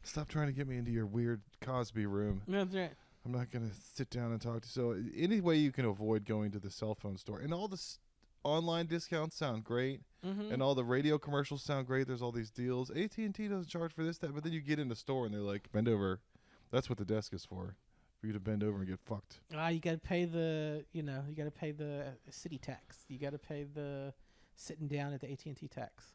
Stop trying to get me into your weird Cosby room. That's right. I'm not going to sit down and talk to you. So any way you can avoid going to the cell phone store. And all the online discounts sound great. And all the radio commercials sound great. There's all these deals. AT&T doesn't charge for this, that. But then you get in the store and they're like, bend over. That's what the desk is for you to bend over and get fucked. You got to pay the, you got to pay the city tax. You got to pay the sitting down at the AT&T tax.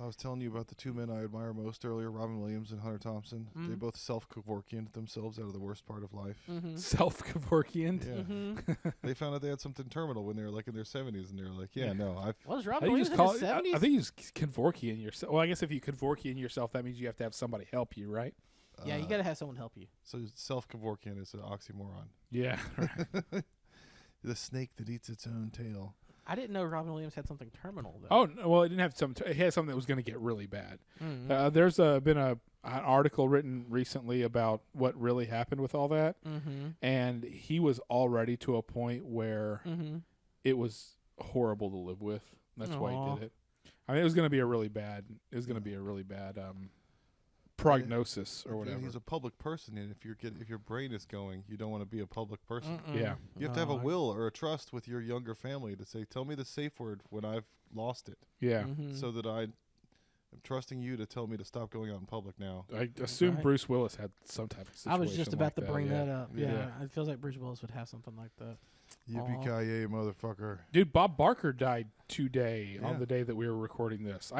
I was telling you about the two men I admire most earlier, Robin Williams and Hunter Thompson. They both self-Kevorkianed themselves out of the worst part of life. Self-Kevorkianed. Yeah. They found out they had something terminal when they were in their 70s, and they were like, no, What was I Robin think you Williams just in call his it. 70s? I think you just Kevorkian yourself. Well, I guess if you Kevorkian yourself, that means you have to have somebody help you, right? Yeah, you got to have someone help you. So self-Kevorkian is an oxymoron. Yeah. The snake that eats its own tail. I didn't know Robin Williams had something terminal, though. Oh, no, well, it didn't have it had something that was going to get really bad. There's been an article written recently about what really happened with all that, and he was already to a point where it was horrible to live with. That's why he did it. I mean, it was going to be a really bad. It was going to be a really bad prognosis or whatever. He's a public person, and if your brain is going, you don't want to be a public person. Yeah. You have to have a will or a trust with your younger family to say, tell me the safe word when I've lost it. Yeah. So that I I'm trusting you to tell me to stop going out in public now. I assume Right. Bruce Willis had some type of situation. I was just about like to bring yeah. that up. Yeah. Yeah. It feels like Bruce Willis would have something like that. Yippee-ki-yay, motherfucker. Dude, Bob Barker died today Yeah. on the day that we were recording this.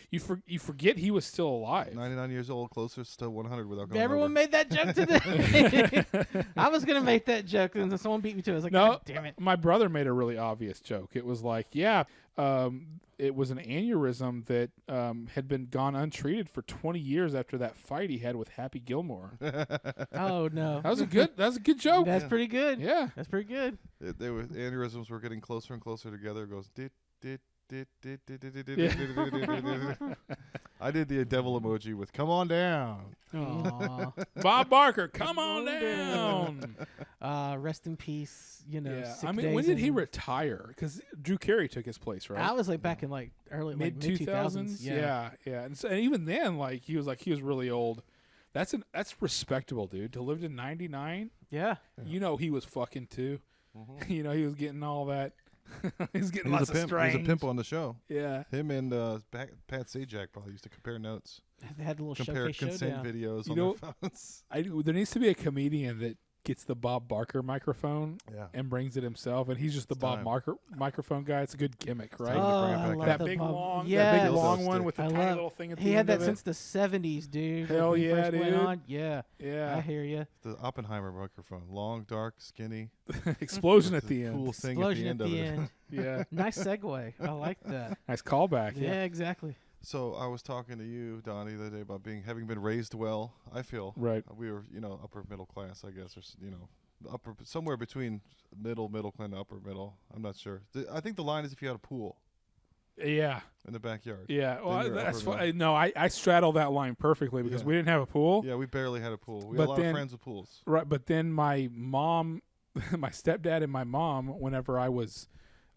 You forget he was still alive. 99 years old, closest to 100 without going Everyone over. made that joke today. I was gonna make that joke, and then someone beat me to it. I was like, No, God damn it! my brother made a really obvious joke. It was like, it was an aneurysm that had been gone untreated for 20 years after that fight he had with Happy Gilmore. Oh no, That was a good joke. that's pretty good. Yeah. That's pretty good. Aneurysms were getting closer and closer together. It goes dit, dit, dit, dit, dit, dit, dit, Yeah. dit, dit, dit, dit, dit. I did the devil emoji with "Come on down." Aw. Bob Barker, come on down. Rest in peace. You know. Yeah. sick I mean, when did he days retire? Because Drew Carey took his place, right? I was like back in like early Mid 2000s. Yeah. Yeah. And even then, he was really old. That's respectable, dude. To live to 99, Yeah. you know he was fucking too. Mhm. You know he was getting all that. he was getting He was lots a of pimp. He was strange. a pimp on the show. Yeah. Him and Pat Sajak probably used to compare notes, They had a little compare showcase consent showdown. videos You on know- their phones. There needs to be a comedian that gets the Bob Barker microphone Yeah. and brings it himself, and he's just the It's Bob time. Barker microphone guy. It's a good gimmick, right? time to Oh, bring it I back love that the big Bob- long, yeah. that big Dildo long one stick. with the I tiny love- little thing at the He end had that of it. since the 70s, dude. Hell when he yeah, first went dude. on. Yeah. I Yeah, hear you. The Oppenheimer microphone, long, dark, skinny. explosion with at the end. Cool thing Explosion at the end of it. Yeah, Nice segue. I like that. nice callback. Yeah, exactly. So I was talking to you, Donnie, the other day about having been raised well. I feel Right. we were, upper middle class, I guess, or upper somewhere between middle class and upper middle. I'm not sure. I think the line is if you had a pool Yeah, in the backyard. yeah. Then Well, you're that's upper fine. No, I straddle that line perfectly because Yeah. we didn't have a pool. Yeah, we barely had a pool. We But had a lot then- of friends with pools. Right, but then my mom, my stepdad and my mom, whenever I was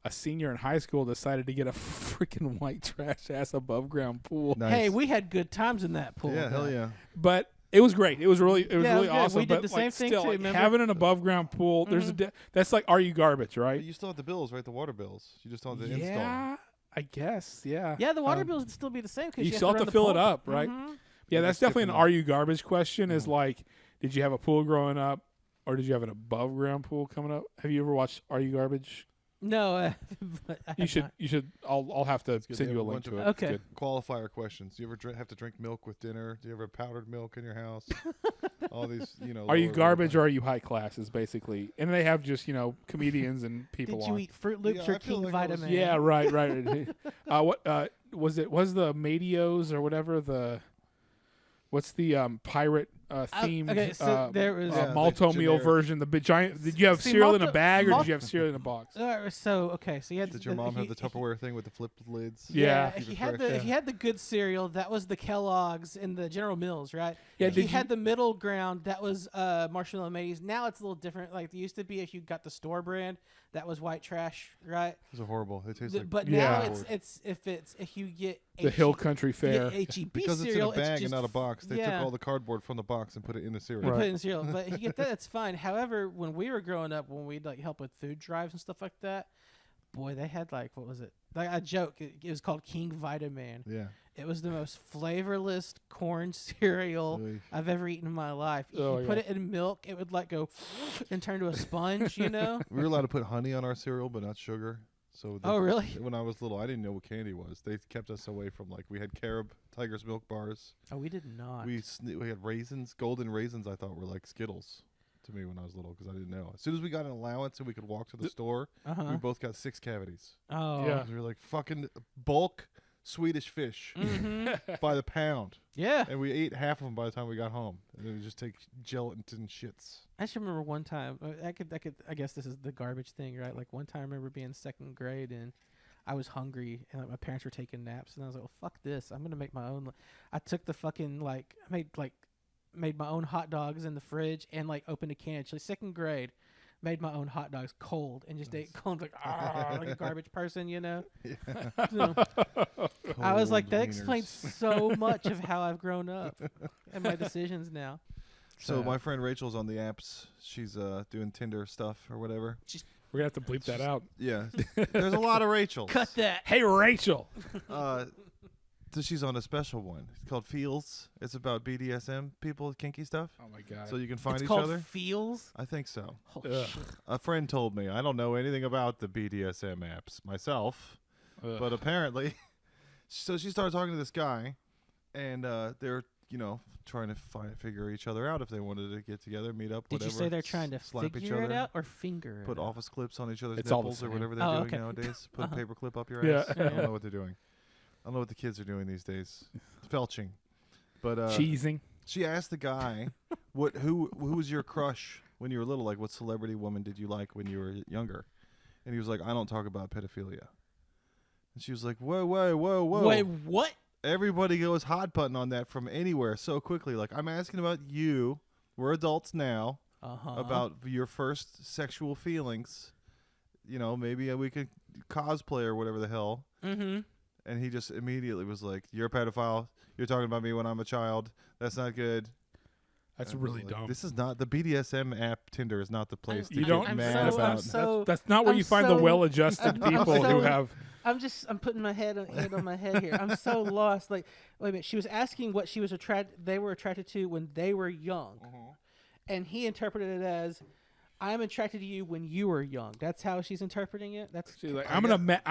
a senior in high school, decided to get a freaking white trash ass above ground pool. Nice. Hey, we had good times in that pool. yeah, hell yeah. But it was great. It was really Yeah, it was good. awesome. We did but the same thing still, too, remember? having an above ground pool, there's that's like, are you garbage, But right? you still have the bills, right? The water bills. You just don't have to install. Yeah, I guess. Yeah. Yeah, the water bills would still be the same because You still have to fill it up, right? Mhm. Yeah, that's Just definitely an skipping are you garbage question. Is Mhm. like, did you have a pool growing up, or did you have an above ground pool coming up? Have you ever watched Are You Garbage? No, but I You have should. not. You should. I'll have to good. send They you a have a link bunch to of- it. Okay. It's good. Qualifier questions. Do you ever have to drink milk with dinner? Do you ever have powdered milk in your house? All these, Are you lower garbage level- or are you high class? Is basically, and they have just comedians and people Did on. you eat Fruit Loops Yeah, or I feel King like I was- Vitamin? Yeah, right. What was it? Was the Madios or whatever the? What's the pirate themed okay, so there was- Yeah, malto the meal generic- version? The big giant. Did you have See, cereal in a malto- bag or mal- did you have cereal in a box? So you had Did your mom have the Tupperware thing with the flip lids? Yeah. If Keep you it had fresh. the if you had the good cereal, that was the Kellogg's and the General Mills, right? Yeah, If you did had the middle ground, that was Marshmallow Maze. Now it's a little different. Like it used to be, if you got the store brand, that was white trash, right? Those are horrible. They taste like But Yeah. now cardboard. it's if you get The Hill Country Fair. HEB because it's in cereal, a bag it's and just, not a box. They yeah. took all the cardboard from the box and put it in the cereal. You Right. put it in cereal, but you get that, it's fine. However, when we were growing up, when we'd like help with food drives and stuff like that, boy, they had like what was it? Like a joke. It was called King Vitamin. Yeah. It was the most flavorless corn cereal Really. I've ever eaten in my life. If Oh, you put yeah. it in milk, it would like go and turn to a sponge, you know? We were allowed to put honey on our cereal, but not sugar. So Oh, really? When I was little, I didn't know what candy was. They kept us away from we had carob Tiger's Milk bars. Oh, we did not. We had raisins, golden raisins. I thought were like Skittles to me when I was little because I didn't know. As soon as we got an allowance and we could walk to the store, we Uh-huh. both got 6 cavities. Oh. Yeah. We were like fucking bulk Swedish fish Mm-hmm. by the pound, Yeah. and we ate half of them by the time we got home. And it would just take gelatin shits. I just remember one time. I guess this is the garbage thing, right? Like one time, I remember being in 2nd grade and I was hungry and my parents were taking naps, and I was like, "Well, fuck this! I'm gonna make my own." I took the fucking I made my own hot dogs in the fridge and opened a can. Actually, 2nd grade, made my own hot dogs cold and just ate cold like a garbage person, you know. So, I was like, that Cold explains wieners. so much of how I've grown up and my decisions now. So my friend Rachel's on the apps. She's doing Tinder stuff or whatever. We're gonna have to bleep that out. Yeah, there's a lot of Rachels. Cut that. Hey, Rachel. So she's on a special one. It's called Feels. It's about BDSM people, kinky stuff. Oh my god. So you can find It's each called other. Feels. I think so. Holy shit. A friend told me. I don't know anything about the BDSM apps myself, but apparently, so she started talking to this guy, and they're trying to figure each other out if they wanted to get together, meet up, Did whatever. you say they're trying to slap each figure it other, out or finger it put out? office clips on each other's It's all the nipples or same. whatever they're Oh, doing okay. nowadays? Put a paper clip up your Yeah. ass. I don't know what they're doing. I don't know what the kids are doing these days. Felching. But Cheesing. she asked the guy, who was your crush when you were little? Like, what celebrity woman did you like when you were younger? And he was like, I don't talk about pedophilia. And she was like, whoa. Wait, what? Everybody goes hot button on that from anywhere so quickly. Like, I'm asking about you. We're adults now. About your first sexual feelings. Maybe we could cosplay or whatever the hell. Mm-hmm. And he just immediately was like, you're a pedophile. You're talking about me when I'm a child. That's not good. That's And really like, dumb. This is not the BDSM app. Tinder is not the place to You get don't- mad about. That's not where I'm you find the so- well-adjusted I'm people who so- have. I'm putting my head on my head here. I'm so lost. Like, wait a minute. She was asking what they were attracted to when they were young, and he interpreted it as, "I'm attracted to you when you were young." That's how she's interpreting it. That's She's like, I'm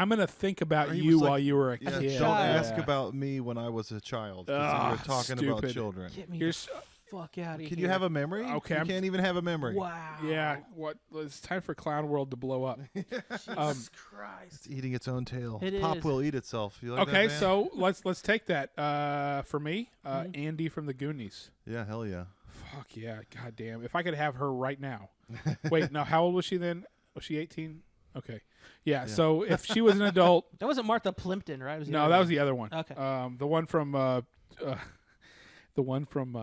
gonna think about He you was like, while you were a Yeah, kid. don't child. ask about me when I was a child. 'Cause you were talking about stupid. children. get me You're the s- fuck out of here. Can you have a memory? Okay, you I'm- can't even have a memory. Wow. Yeah, what? It's time for Clown World to blow up. Jesus Christ. It's eating its own tail. It Pop is. will eat itself. You like Okay, that, man? so let's take that. For me, Andy from the Goonies. Yeah, hell yeah. Fuck yeah, goddamn! If I could have her right now. Wait, no. How old was she then? Was she 18? Okay, yeah. So if she was an adult, That wasn't Martha Plimpton, right? It was the no, other that one. was the other one. Okay. The one from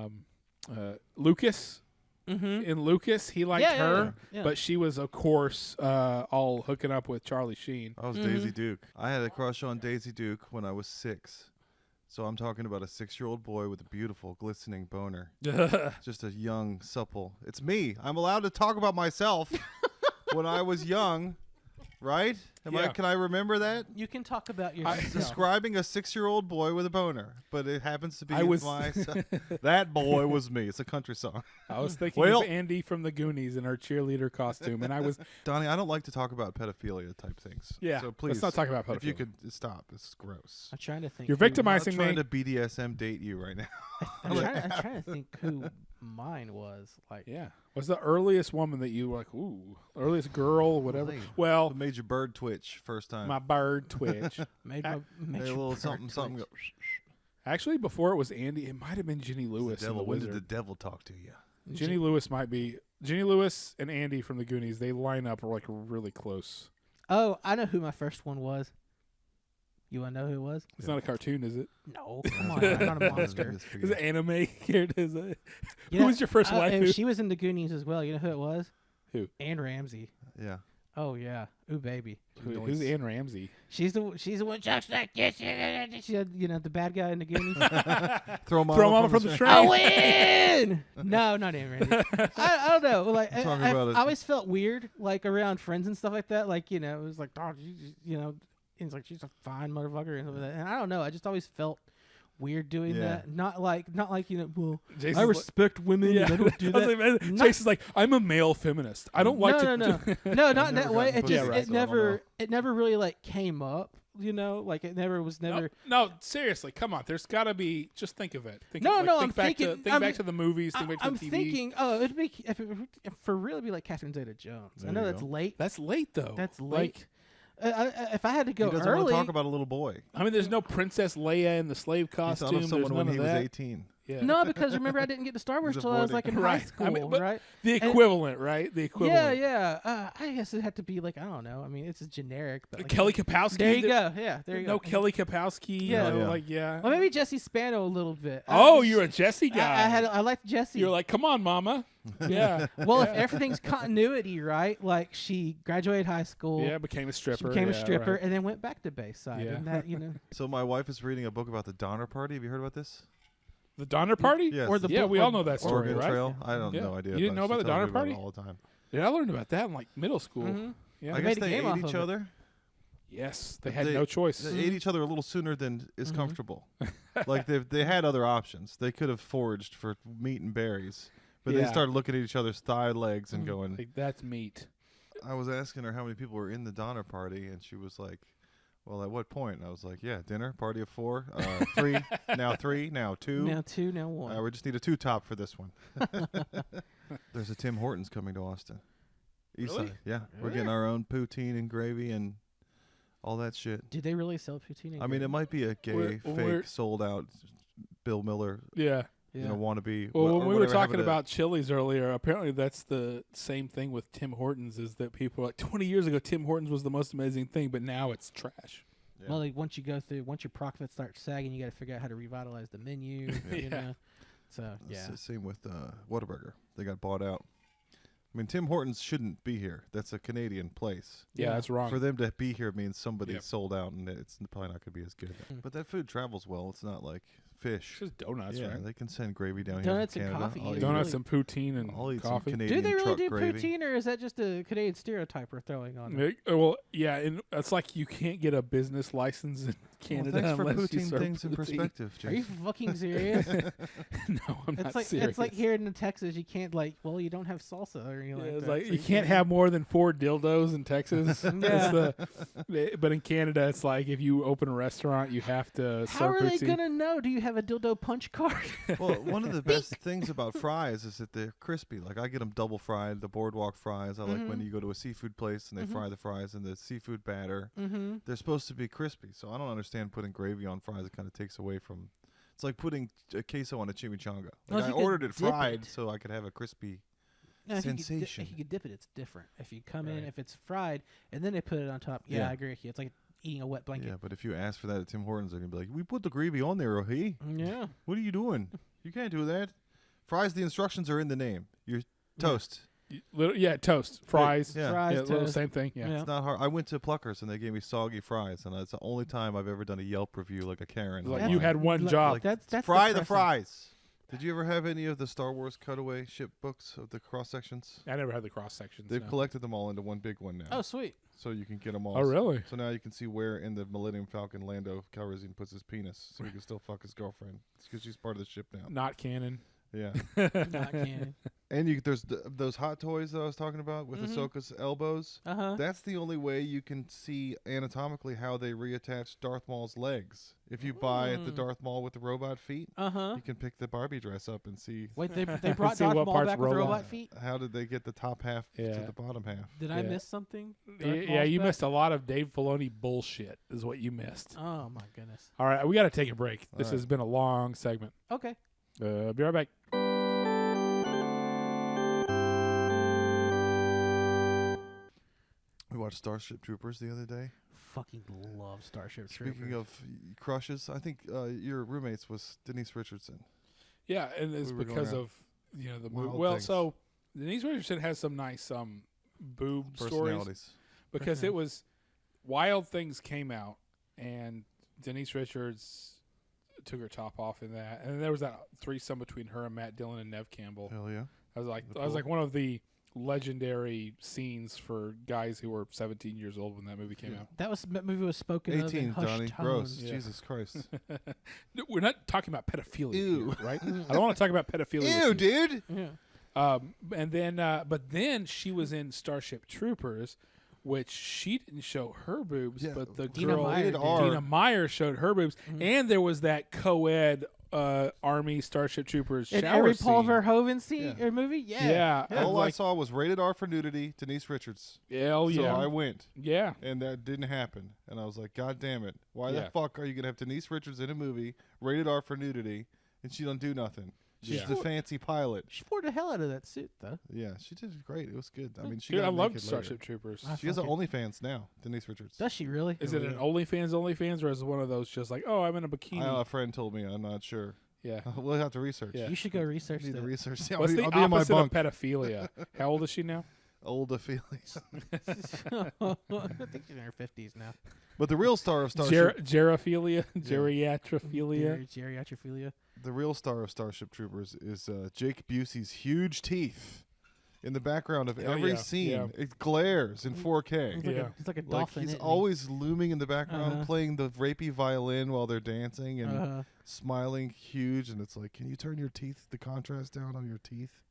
Lucas. Mm-hmm. In Lucas, he liked her, yeah. but she was, of course, all hooking up with Charlie Sheen. I was Mm-hmm. Daisy Duke. I had a crush on Daisy Duke when I was 6. So I'm talking about a 6-year-old boy with a beautiful, glistening boner. Just a young, supple. It's me. I'm allowed to talk about myself when I was young, right? Yeah. Can I remember that? You can talk about yourself. Describing a 6-year-old boy with a boner, but it happens to be I was- my son. That boy was me. It's a country song. I was thinking Well- of Andy from the Goonies in her cheerleader costume, and I was Donnie, I don't like to talk about pedophilia type things. yeah. So please, let's not talk about pedophilia. if you could stop, it's gross. I'm trying to think. You're who- victimizing I'm me. trying to BDSM date you right now. I'm trying to think who mine was. Like, Yeah. What's the earliest woman that you were like, ooh, earliest girl, whatever? Late. Well, What made your bird twitch first time? my bird twitch. made I- my made Hey, a your little bird something, something. twitch. Go, Actually, before it was Andy, it might have been Ginny Lewis the and the devil. When did the Wizard. devil talk to you? Ginny Lewis might be Ginny Lewis and Andy from the Goonies. They line up like really close. Oh, I know who my first one was. You want to know who it was? It's not a cartoon, is it? No, come on, I'm not a monster. Is it anime character? Is it? You Who know, was your first waifu? She was in the Goonies as well. You know who it was? Who? Anne Ramsey. Yeah. Oh yeah, ooh baby. Who's Anne Ramsey? She's the one talks like this. She had, the bad guy in the Goonies. Throw Mama from the train. I win. No, not Anne Ramsey. I don't know. Like I Talking about it. always felt weird, like around friends and stuff like that. Like it was like, oh, it's like she's a fine motherfucker and stuff like that. And I don't know. I just always felt weird doing Yeah. that. Not like well, Jason's I like- respect women. Yeah. And I don't do I was that. like, Not- Jason's like, I'm a male feminist. I don't like to. no, no, not in never that way. gotten It pussy, just right, it so I don't know. never really like came up. Like it never was No, never. no, seriously, come on. There's got to be. Just think of it. Think No, like, no, think I'm back thinking- To, think I'm- back to the movies. Think back to I'm the TV. thinking, it'd be if for real, it'd be like Catherine Zeta-Jones. I There know you that's go. late. That's late though. That's Like, late. If I had to He go doesn't want early, to talk about a little boy. I mean, there's no Princess Leia in the slave He costume. thought of There's someone none when of he was that. 18. Yeah. no, because remember I didn't get to Star Wars He's till I was like in high Right. school, I mean, but right? The equivalent, right? The equivalent. Yeah. I guess it had to be like I don't know. I mean, it's generic, but like, Kelly Kapowski. There you go. Yeah, there you No go. Kelly Kapowski. Yeah. You know, Yeah. like yeah. Well, maybe Jesse Spano a little bit. Oh, you're a Jesse guy. I liked Jesse. You're like, come on, Mama. Yeah. well, if everything's continuity, right? Like she graduated high school, Yeah, became a she stripper. became a yeah, stripper, right. and then went back to Bayside. Yeah. And that, So my wife is reading a book about the Donner Party. Have you heard about this? The Donner Party? Yes. Or the Yeah, book- we all know that story, Oregon right? Trail. I don't Yeah. know idea. You didn't know she about the tells me Donner Party? it all the time. Yeah, I learned about that in like middle school. Mhm. Yeah. I They guess made a they game ate off each of it. other. Yes, they had no choice. They ate each other a little sooner than is comfortable. Like they had other options. They could have foraged for meat and berries, but they started looking at each other's thigh legs and going, like, "That's meat." I was asking her how many people were in the Donner Party, and she was like, "Well, at what point?" And I was like, "Yeah, dinner party of 4, 3, now 3, now 2, now 2, now 1. we just need a 2-top for this one." There's a Tim Hortons coming to Austin. Eastside, yeah, we're getting our own poutine and gravy and all that shit. Do they really sell poutine? I mean, it might be a gay, fake, sold out Bill Miller. Yeah. You know, wannabe. Well, when we were talking about Chili's earlier, apparently that's the same thing with Tim Hortons. Is that people like 20 years ago, Tim Hortons was the most amazing thing, but now it's trash. Yeah. Well, like once your profits start sagging, you got to figure out how to revitalize the menu. You know? So same with Whataburger. They got bought out. I mean, Tim Hortons shouldn't be here. That's a Canadian place. Yeah, that's wrong. For them to be here means somebody sold out, and it's probably not going to be as good. But that food travels well. It's not like fish. It's just donuts, right? They can send gravy down donuts here. Donuts and coffee. Donuts and poutine and I'll eat coffee. Some Canadian do they really do gravy. poutine, or is that just a Canadian stereotype we're throwing on it? Well, yeah, and it's like you can't get a business license in Canada thanks for unless putting you serve things in perspective, Are you Jason. fucking serious? No, I'm not serious. It's like here in Texas, you can't you don't have salsa or anything like it's that. like So you can't have more than 4 dildos in Texas. But in Canada, it's like if you open a restaurant, you have to How serve are they poutine. gonna know? Do you have a dildo punch card? Well, one of the best things about fries is that they're crispy. Like I get them double fried, the boardwalk fries. I like when you go to a seafood place and they fry the fries in the seafood batter. They're supposed to be crispy. So I don't understand putting gravy on fries. It kind of takes away from. It's like putting a queso on a chimichanga. Like I ordered it fried so I could have a crispy sensation. If you could dip it, it's different. If you come in, if it's fried and then they put it on top, I agree with you. It's like eating a wet blanket. Yeah, but if you ask for that at Tim Hortons, they're gonna be like, "We put the gravy on there, hey? Yeah. What are you doing? You can't do that." Fries. The instructions are in the name. Your toast. Toast, fries, fries, toast. Same thing. Yeah. It's not hard. I went to Pluckers and they gave me soggy fries, and that's the only time I've ever done a Yelp review like a Karen. Like you had one job. Like, that's fry depressing. the fries. Did you ever have any of the Star Wars cutaway ship books of the cross sections? I never had the cross sections. They've collected them all into one big one now. Oh, sweet. So you can get them all. Oh, really? So now you can see where in the Millennium Falcon Lando Calrissian puts his penis, so he can still fuck his girlfriend. It's because she's part of the ship now. Not canon. Yeah. Not canon. And there's those hot toys that I was talking about with Ahsoka's elbows. That's the only way you can see anatomically how they reattach Darth Maul's legs. If you buy at the Darth Maul with the robot feet, you can pick the Barbie dress up and see. Wait, they brought Darth Maul back with robot feet? How did they get the top half to the bottom half? Did I miss something? Yeah, you missed a lot of Dave Filoni bullshit is what you missed. Oh, my goodness. All right, we got to take a break. This has been a long segment. Okay. Be right back. We watched Starship Troopers the other day. Fucking love Starship Troopers. Speaking of crushes, I think your roommates was Denise Richardson. Yeah, and it's because of the movie. Wild Well, things. so Denise Richardson has some nice boob stories Personalities. because it was Wild Things came out and Denise Richards took her top off in that, and there was that threesome between her and Matt Dillon and Nev Campbell. Hell yeah! I was like one of the legendary scenes for guys who were 17 years old when that movie came out. That movie was spoken of in 18, hushed Donnie. tones. Gross. Yeah. Jesus Christ. We're not talking about pedophilia, Ew. here, right? I don't want to talk about pedophilia. Ew, with you. dude. Yeah. And then, but then she was in Starship Troopers, which she didn't show her boobs, but the Dina girl Meyer did. Dina Meyer showed her boobs, and there was that co-ed Army Starship Troopers In shower every Paul scene. Verhoeven scene or movie? Yeah. Yeah. All I saw was rated R for nudity, Denise Richards. Hell So yeah. I went, Yeah. and that didn't happen. And I was like, God damn it. Why Yeah. the fuck are you going to have Denise Richards in a movie, rated R for nudity, and she don't do nothing? She's Yeah. the fancy pilot. She wore the hell out of that suit, though. Yeah, she did great. It was good. I mean, she Dude, got I loved naked Starship later. Troopers. She has an OnlyFans now, Denise Richards. Does she really? Is it an OnlyFans, or is it one of those just like, oh, I'm in a bikini? A friend told me. I'm not sure. Yeah. We'll have to research. Yeah. You should go research Need to that. research. Yeah, What's the I'll be in my opposite of bunk. pedophilia? How old is she now? Older feelings. I think she's in her 50s now. But the real star of Starship, Gerophilia? Geriatrophilia? Geriatrophilia. the real star of Starship Troopers is Jake Busey's huge teeth in the background of every scene. Yeah. It glares in 4K. It's like a dolphin. He's isn't he? always looming in the background, Uh-huh. playing the rapey violin while they're dancing and smiling huge. And it's like, can you turn the contrast down on your teeth?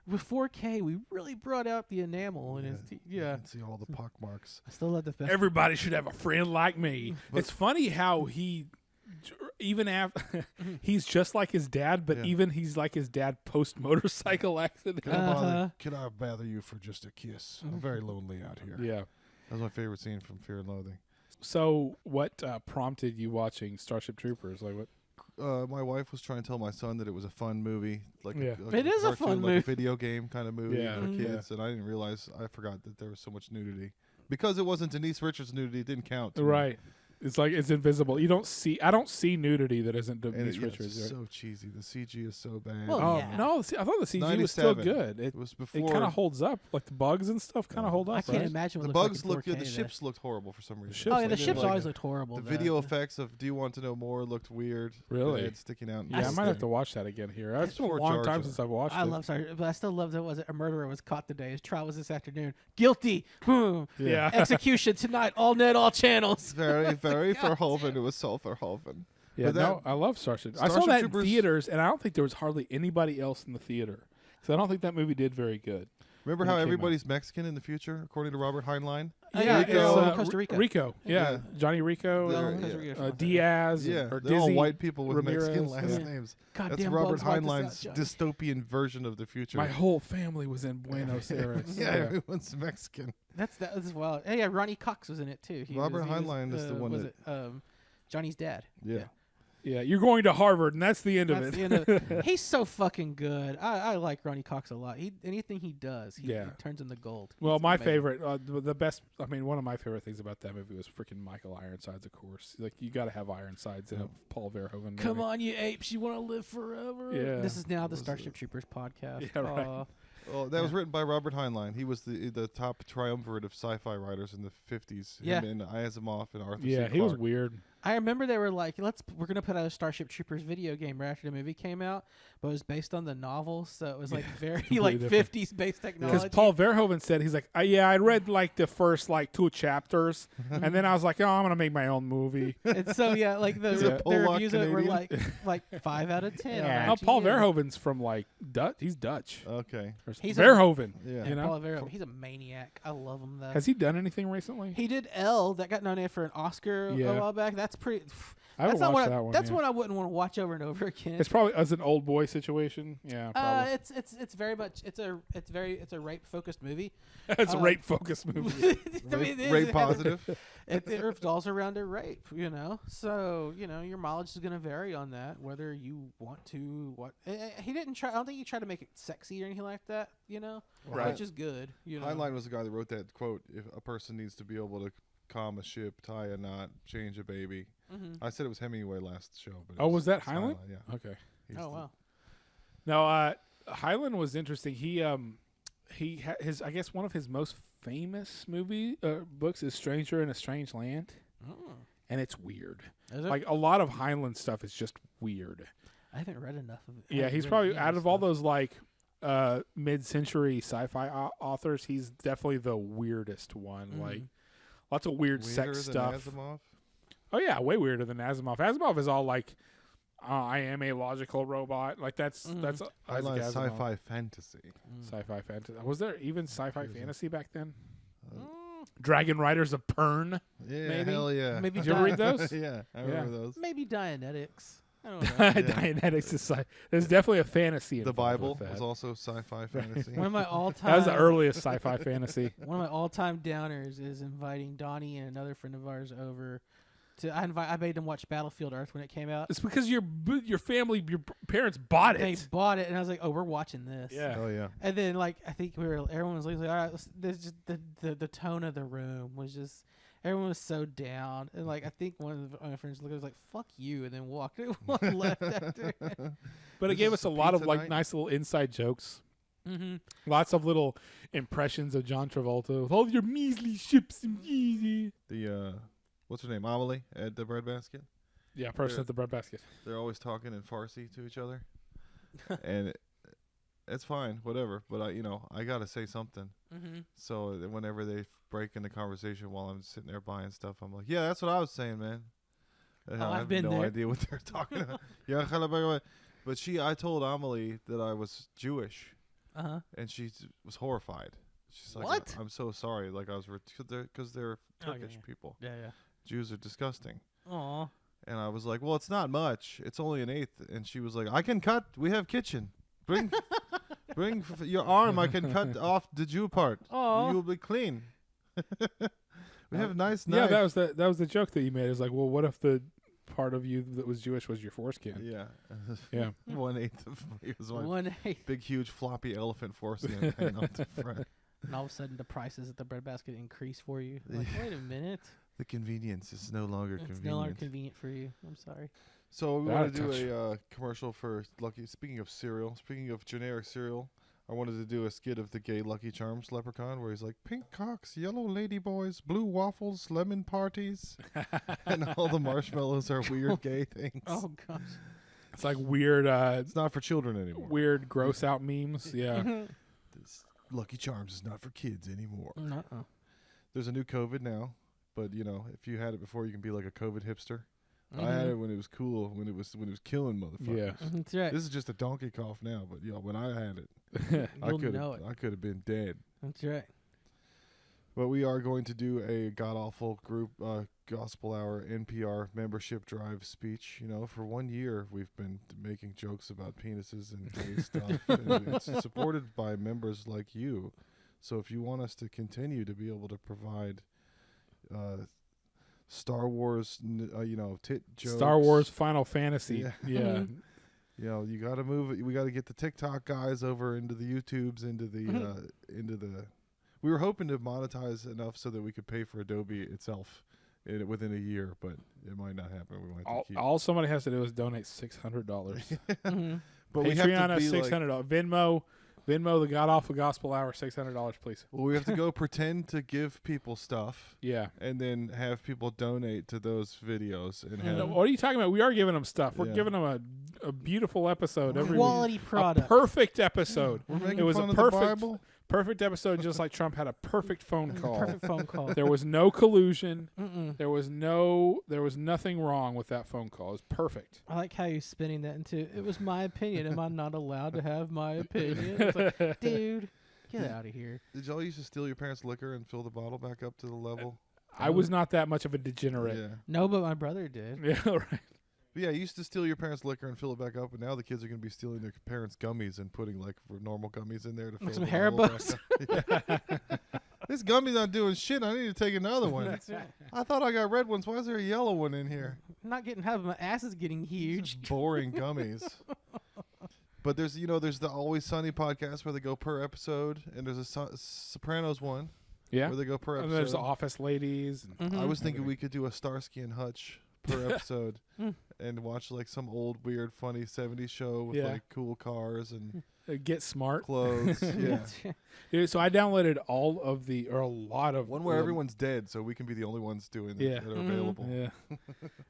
With 4K, we really brought out the enamel in his teeth. You Yeah. can see all the pock marks. I still love the best. Everybody should have a friend like me. But- It's funny how even after he's just like his dad, but Yeah. even he's like his dad post motorcycle accident. Can I bother you for just a kiss? I'm very lonely out here. Yeah. That's my favorite scene from Fear and Loathing. So, what prompted you watching Starship Troopers? Like what? My wife was trying to tell my son that it was a fun movie, like Yeah. It is a cartoon, fun like movie. a video game kind of movie Yeah. for Mhm. kids, and I didn't realize. I forgot that there was so much nudity because it wasn't Denise Richards' nudity. It didn't count. to me. Right. It's like it's invisible. I don't see nudity that isn't And Denise it's Richards. Right? so cheesy. The CG is so bad. Well, Oh yeah. no! I thought the CG was still 97. good. It It was before. kind of holds up. Like the bugs and stuff kind of hold up. I can't right? imagine what the it looks bugs like in looked good. 4K The though. ships looked horrible for some reason. ships Oh yeah, the look ships good. always looked horrible. The though. video effects of "Do You Want to Know More" looked weird. Really? The head sticking out. Yeah, I might have to watch that again here. It's been a before long time Jar since I've watched I it. love Sergeant, but I still love that was a murderer was caught today. His trial was this afternoon. Guilty. Boom. Yeah. Execution tonight. All net, all channels. Very, very God Verhoeven. It was so Verhoeven. Yeah, But that- no, I love Starship. I saw Starship that in Troopers- theaters, and I don't think there was hardly anybody else in the theater. So I don't think that movie did very good. Remember when how it came everybody's Mexican in the future, according to Robert Heinlein? Yeah, it's, Costa Rica. Rico. Yeah, Yeah. Johnny Rico, They're- Costa Rica or something like that. Diaz, Yeah, or they're all Dizzy. white people with Ramirez, Mexican last yeah. names. Goddamn That's Robert bugs wiped us Heinlein's out, Johnny. dystopian version of the future. My whole family was in Buenos Aires. yeah, everyone's Mexican. That's wild. Hey, yeah, Ronnie Cox was in it too. Robert Heinlein is the one was that- it Johnny's dad. Yeah. Yeah, you're going to Harvard, and that's the end of That's it. the end of it. He's so fucking good. I like Ronnie Cox a lot. Anything he does, he turns into gold. Well, He's my amazing. favorite, the best. I mean, one of my favorite things about that movie was freaking Michael Ironsides. Of course, like you got to have Ironsides in a Paul Verhoeven. Come movie. on, you apes! You want to live forever? Yeah. This is now the Was Starship Troopers podcast. Yeah, right. Aw. Well, that was written by Robert Heinlein. He was the top triumvirate of sci-fi writers in the 50s. Yeah. Him and Asimov and Arthur Yeah, C. he was Clarke. weird. I remember they were like, we're gonna put out a Starship Troopers video game right after the movie came out, but it was based on the novel, so it was like very like different. 50s based technology. Because Paul Verhoeven said he's like, yeah, I read like the first like 2 chapters, and then I was like, oh, I'm gonna make my own movie. And so yeah, like the, He's a the Polak reviews of it were Canadian. like 5 out of 10. Yeah. on Paul IGN. Verhoeven's from like Dutch. He's Dutch. Okay. He's Verhoeven. Yeah. You know? Paul Verhoeven, he's a maniac. I love him though. Has he done anything recently? He did Elle that got nominated for an Oscar Yeah. a while back. That's pretty. I haven't That's not watched what that one. That's yeah. one I wouldn't want to watch over and over again. It's probably as an old boy situation. Yeah, probably. It's very much it's a rape focused movie. It's a rape focused movie. I mean, it is. Rape positive. It revolves around a rape, you know. So your mileage is going to vary on that, whether you want to. He didn't try. I don't think he tried to make it sexy or anything like that, Right. which is good. Heinlein was the guy that wrote that quote, if a person needs to be able to calm a ship, tie a knot, change a baby. Mhm. I said it was Hemingway last show. But it Oh, was that it's Heinlein? Yeah. Okay. He's Oh the- wow. No, Highland was interesting. He his I guess one of his most famous books is Stranger in a Strange Land, and it's weird. Is it? Like a lot of Heinlein stuff is just weird. I haven't read enough of it. I Yeah, haven't he's read probably any out his of all stuff. those like mid-century sci-fi authors, he's definitely the weirdest one. Mhm. Like lots of weird Weirder sex than stuff. Asimov? Oh yeah, way weirder than Asimov. Asimov is all like, I am a logical robot. Like that's Mhm. that's I Isaac like Asimov. sci-fi fantasy. Sci-fi fantasy. Was there even sci-fi Crazy. fantasy back then? Mm, Dragon Riders of Pern. Yeah, Maybe? hell yeah. maybe Did you ever read those? yeah, I remember those. maybe Dianetics. I don't know. Dianetics is there's definitely a fantasy. The involved Bible with that. was also sci-fi fantasy. One of my all-time. That was the earliest sci-fi fantasy. One of my all-time downers is inviting Donnie and another friend of ours over to. I made them watch Battlefield Earth when it came out. It's because your family, your parents bought They it. bought it, and I was like, "Oh, we're watching this." Yeah. Oh yeah. And then, like, I think everyone was like, "All right, there's just the tone of the room was just." Everyone was so down, and like I think one of my friends looked, was like, "Fuck you," and then walked left after. But it This gave is us a a lot of pizza like night? nice little inside jokes. Mm-hmm. Lots of little impressions of John Travolta with all your measly ships and easy. The what's her name? Amelie at the breadbasket. Yeah, person Yeah. at the breadbasket. They're always talking in Farsi to each other, and it's fine, whatever. But I gotta say something. Mm-hmm. So whenever they break into conversation while I'm sitting there buying stuff, I'm like, yeah, that's what I was saying, man. And I I've have been no there. idea what they're talking about. Yeah, but I told Amelie that I was Jewish, and she was horrified. She's like, What? I'm so sorry. Like I was, because they're Turkish people. Yeah, yeah. Jews are disgusting. Aw. And I was like, well, it's not much. It's only an eighth. And she was like, I can cut. We have kitchen. Bring your arm. I can cut off the Jew part. Aw. You'll be clean. We have nice Yeah, knives. that was the joke that you made. It's like, well, what if the part of you that was Jewish was your foreskin? Yeah. Yeah. 1/8 of it was my 1/8. big, huge, floppy elephant foreskin hanging off the front. And all of a sudden, the prices at the breadbasket increase for you. Like, wait a minute. The convenience is no longer It's convenient. no longer convenient for you. I'm sorry. So we Out want of to do touch. a commercial for Lucky. Speaking of cereal, speaking of generic cereal, I wanted to do a skit of the gay Lucky Charms leprechaun where he's like, pink cocks, yellow ladyboys, blue waffles, lemon parties, and all the marshmallows are weird gay things. Oh, gosh. It's like weird, It's not for children anymore. weird, gross out memes. Yeah. This Lucky Charms is not for kids anymore. Uh-uh. There's a new COVID now, but if you had it before, you can be like a COVID hipster. I had it when it was cool, when it was killing motherfuckers. Yeah. That's right. This is just a donkey cough now, but when I had it, I You'll could know it. have been dead. That's right. But we are going to do a god awful group gospel hour NPR membership drive speech. For 1 year we've been making jokes about penises and gay stuff. And it's supported by members like you. So if you want us to continue to be able to provide Star Wars, tit jokes. Star Wars Final Fantasy. Yeah. Yeah. You got to move it. We got to get the TikTok guys over into the YouTubes, into the. We were hoping to monetize enough so that we could pay for Adobe itself within a year, but it might not happen. We might have to keep. All somebody has to do is donate $600. But we have Patreon to at be $600. Venmo the God Awful Gospel Hour $600, please. Well, we have to go pretend to give people stuff. Yeah. And then have people donate to those videos and have. No, what are you talking about? We are giving them stuff. We're Yeah. giving them a beautiful episode every Quality week. product. A perfect episode. We're making It was fun a of the perfect Bible. perfect episode, just like Trump had a perfect phone call. Perfect phone call. There was no collusion. Mm-mm. There was nothing wrong with that phone call. It was perfect. I like how you're spinning that into, it was my opinion. Am I not allowed to have my opinion? It's like, dude, get out of here. Did y'all used to steal your parents' liquor and fill the bottle back up to the level? I was not that much of a degenerate. Yeah. No, but my brother did. Yeah, right. But yeah, you used to steal your parents' liquor and fill it back up, and now the kids are going to be stealing their parents' gummies and putting like normal gummies in there to fill Some the bottle back Haribos. up. Yeah. This gummy's not doing shit. I need to take another one. That's right. I thought I got red ones. Why is there a yellow one in here? I'm not getting half, my ass is getting huge. Just boring gummies. But there's the Always Sunny podcast where they go per episode, and there's a Sopranos one Yeah. where they go per And episode. there's the Office Ladies. And Mhm. I was thinking we could do a Starsky and Hutch per episode and watch like some old weird funny 70s show with Yeah. like cool cars and Get Smart. clothes. Yeah. Dude, so I downloaded a lot of One where everyone's dead, so we can be the only ones doing Yeah. that are Mhm. available. Yeah.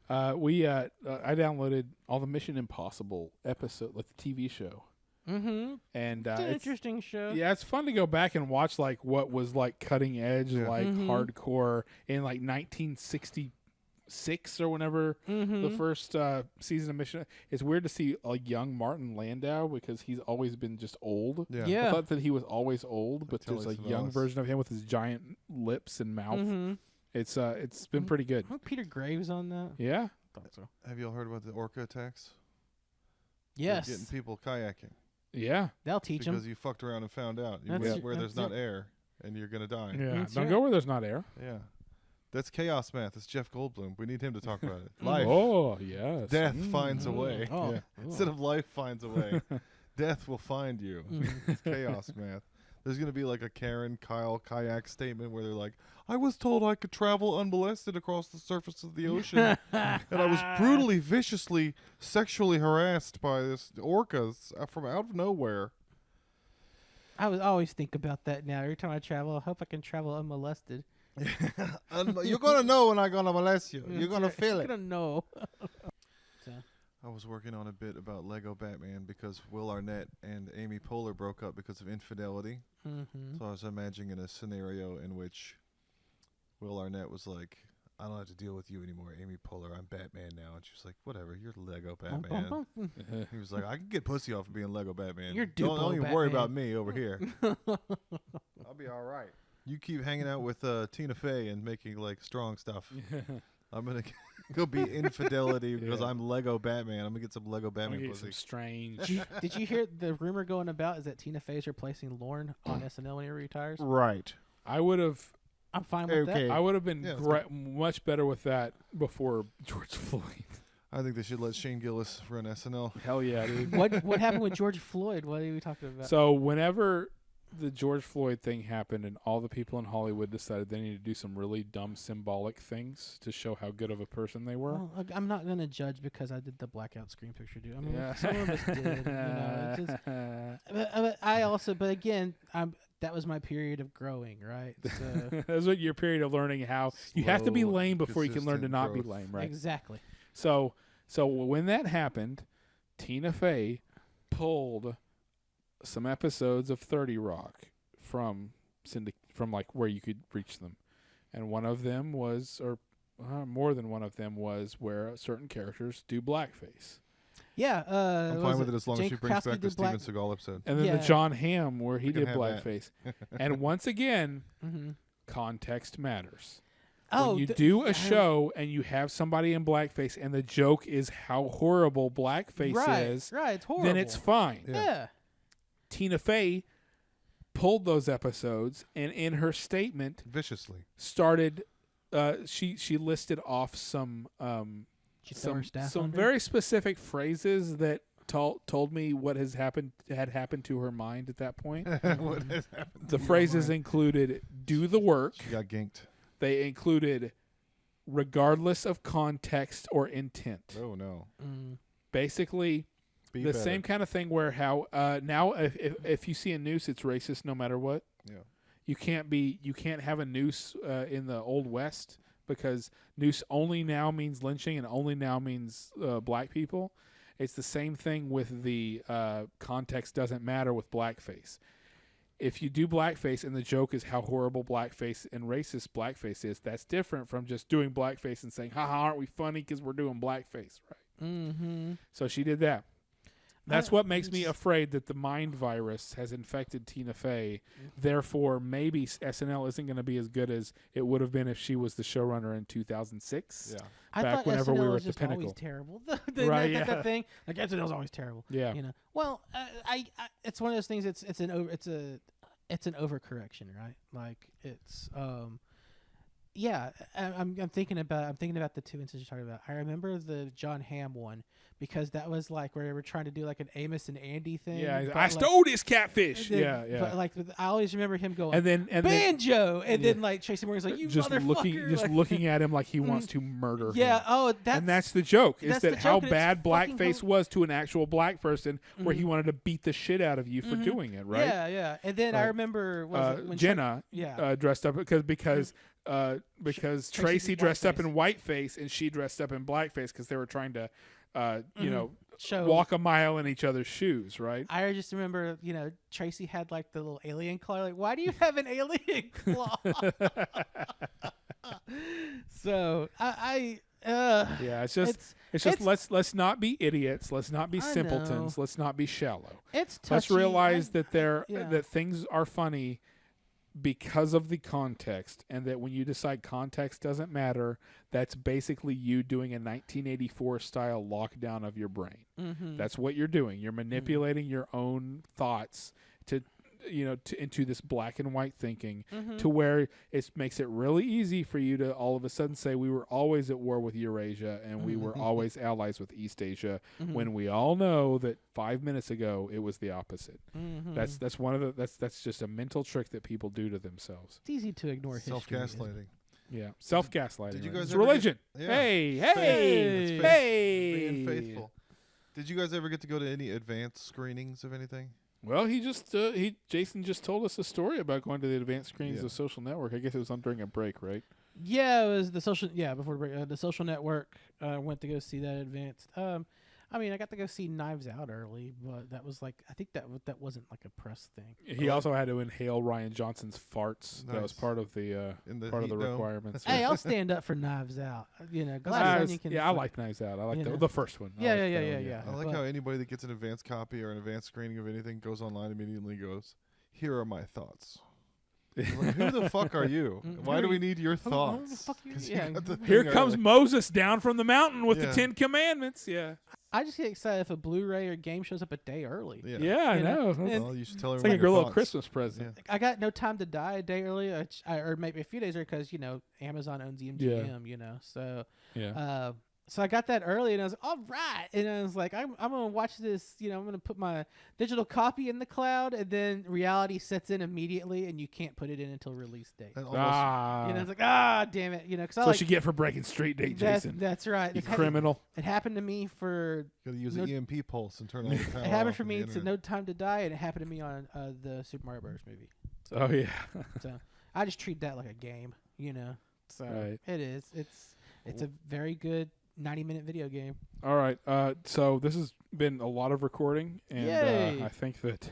I downloaded all the Mission Impossible episode, like the TV show. Mm-hmm. And It's an it's interesting show. yeah, it's fun to go back and watch like what was like cutting edge, Yeah. like Mhm. hardcore in like 1966 or whenever Mm-hmm. the first season of Mission. It's weird to see a young Martin Landau because he's always been just old. Yeah. Yeah. I thought that he was always old, but Telly there's a young Savalas. version of him with his giant lips and mouth. Mm-hmm. It's been pretty good. Peter Graves on that? Yeah. Thought so. Have y'all heard about the orca attacks? They're Yes. getting people kayaking Yeah. They'll teach because them. you fucked around and found out. You That's went it. where there's That's not air and you're gonna die. Yeah. That's Don't right. go where there's not air. Yeah. That's chaos math. It's Jeff Goldblum. We need him to talk about it. Life. Oh, yes. Death finds a way. Oh. Yeah. Instead of life finds a way, death will find you. It's chaos math. There's going to be like a Karen Kyle kayak statement where they're like, I was told I could travel unmolested across the surface of the ocean. And I was brutally, viciously, sexually harassed by this orcas from out of nowhere. I always think about that now. Every time I travel, I hope I can travel unmolested. You're gonna know when I'm gonna molest you. You're gonna feel You're it. gonna know. I was working on a bit about Lego Batman because Will Arnett and Amy Poehler broke up because of infidelity. Mm-hmm. So I was imagining a scenario in which Will Arnett was like, I don't have to deal with you anymore, Amy Poehler. I'm Batman now. And she was like, whatever, you're Lego Batman. He was like, I can get pussy off of being Lego Batman. You're don't even Duplo worry Batman. about me over here. I'll be all right. You keep hanging out with Tina Fey and making like strong stuff. I'm going to go be infidelity because I'm Lego Batman. I'm going to get some Lego Batman Get pussy. some strange. Did you hear the rumor going about is that Tina Fey's replacing Lorne on SNL when he retires? Right. I would have. I'm fine with Okay. I would have been Yeah, much better with that before George Floyd. I think they should let Shane Gillis run SNL. Hell yeah, dude. that. What happened with George Floyd? What are we talking about? So whenever the George Floyd thing happened and all the people in Hollywood decided they needed to do some really dumb symbolic things to show how good of a person they were. Well, look, I'm not going to judge because I did the blackout screen picture, dude. I mean, Yeah. some of us did. It just, but I also, but again, that was my period of growing, right? So That's what your period of learning how you have to be Slow, lame before you can learn to consistent not be growth. lame, right? exactly. So when that happened, Tina Fey pulled some episodes of 30 Rock from like where you could reach them, and one of them was, or more than one of them was, where certain characters do blackface, Yeah, I'm fine with it as long as Jane she brings Krakowski back the did Steven black- Seagal episode. and then Yeah. the John Hamm where he We can did have that. blackface, and once again, Mm-hmm. context matters. Oh, when you do a show and you have somebody in blackface, and the joke is how horrible blackface is, right, it's horrible. then it's fine. Yeah. Tina Fey pulled those episodes, and in her statement Viciously. started she listed off some She throw her staff some under? very specific phrases that told me what had happened to her mind at that point. What has happened? The phrases included "do the work." She got ganked. They included "regardless of context or intent." Oh no. Mm. Basically, Be the better. same kind of thing where how now if you see a noose, it's racist no matter what. Yeah. You can't have a noose in the Old West because noose only now means lynching and only now means black people. It's the same thing with the context doesn't matter with blackface. If you do blackface and the joke is how horrible blackface and racist blackface is, that's different from just doing blackface and saying, haha, aren't we funny because we're doing blackface, right? Mm-hmm. So she did that. That's what makes me afraid that the mind virus has infected Tina Fey. Therefore, maybe SNL isn't going to be as good as it would have been if she was the showrunner in 2006. Yeah. I Back thought whenever SNL we were was at the just always pinnacle. terrible. Right, That yeah. thing, like SNL's always terrible. Yeah. You know. Well, I it's one of those things. It's an overcorrection, right? Like it's yeah. I'm thinking about the two instances you're talking about. I remember the John Hamm one because that was like where they were trying to do like an Amos and Andy thing. Yeah, but I like- stole this catfish. and then- Yeah, yeah. But like I always remember him going and then banjo, and yeah. then like Tracy Morgan's like you just motherfucker. looking at him like he wants to murder Yeah. him. Oh, And that's the joke. Is that's the that how joke, and it's bad fucking blackface was to an actual black person, where he wanted to beat the shit out of you for doing it, right? Yeah, yeah. And then I Right. remember when Jenna yeah. dressed up because Tracy did dressed up blackface. in whiteface and she dressed up in blackface because they were trying to you know, show walk a mile in each other's shoes, right? I just remember, Tracy had like the little alien claw. Like, why do you have an alien claw? So Yeah, it's just it's- let's not be idiots. Let's not be I simpletons. know. Let's not be shallow. it's touchy. Let's realize that yeah. that things are funny because of the context, and that when you decide context doesn't matter, that's basically you doing a 1984 style lockdown of your brain. Mhm. That's what you're doing. You're manipulating your own thoughts to into this black and white thinking, to where it makes it really easy for you to all of a sudden say we were always at war with Eurasia and we were always allies with East Asia, when we all know that 5 minutes ago it was the opposite. That's one of the that's just a mental trick that people do to themselves. It's easy to ignore history. Self-gaslighting. Yeah, self-gaslighting. Did you right? guys It's ever get- religion? Yeah. Hey, Faith. hey, That's hey! Being faithful. Did you guys ever get to go to any advanced screenings of anything? Well, Jason just told us a story about going to the advanced screenings Yeah. of Social Network. I guess it was on during a break, right? Yeah, it was the social. Yeah, before the break, the Social Network. Went to go see that advanced. I mean, I got to go see Knives Out early, but that was like I think that wasn't like a press thing. He also had to inhale Ryan Johnson's farts. That was part of the requirements. Hey, I'll stand up for Knives Out. Glass Onion can. I like Knives Out. I like the first one. Yeah. I like how anybody that gets an advanced copy or an advanced screening of anything goes online immediately and goes, "Here are my thoughts." Like, who the fuck are you? Why do we need your thoughts? Who the fuck you? Here comes Moses down from the mountain with the 10 Commandments. Yeah. I just get excited if a Blu-ray or game shows up a day early. Yeah, I know. Well, you should tell it's everyone like a little Christmas present. Yeah. I got No Time to Die a day early, or maybe a few days early because Amazon owns MGM. So yeah. So I got that early, and I was like, all right. And I was like, I'm going to watch this. I'm going to put my digital copy in the cloud, and then reality sets in immediately, and you can't put it in until release date. It's like, damn it. Cause so what you get for breaking street date, Jason. That's right. You criminal. It happened to me for... Got to use an EMP pulse and turn on the power. It happened for me to No Time to Die, and it happened to me on the Super Mario Bros. Movie. So, oh, yeah. So I just treat that like a game, So it is. It's a very good 90-minute video game. All right. So this has been a lot of recording, and I think that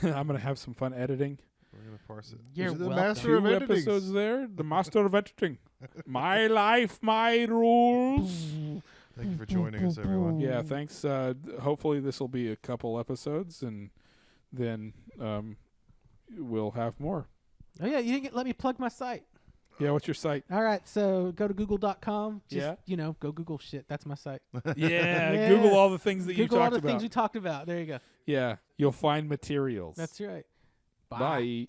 I'm going to have some fun editing. We're going to parse it. You're the welcome. master of 2 editing. episodes there. The master of editing. My life, my rules. Thank you for joining us, everyone. Yeah, thanks. Hopefully this will be a couple episodes, and then we'll have more. Oh, yeah. You didn't let me plug my site. Yeah, what's your site? All right, so go to google.com. Just, Yeah. Go Google shit. That's my site. Yeah, Google all the things that you talked about. Google all the things we talked about. There you go. Yeah, you'll find materials. That's right. Bye.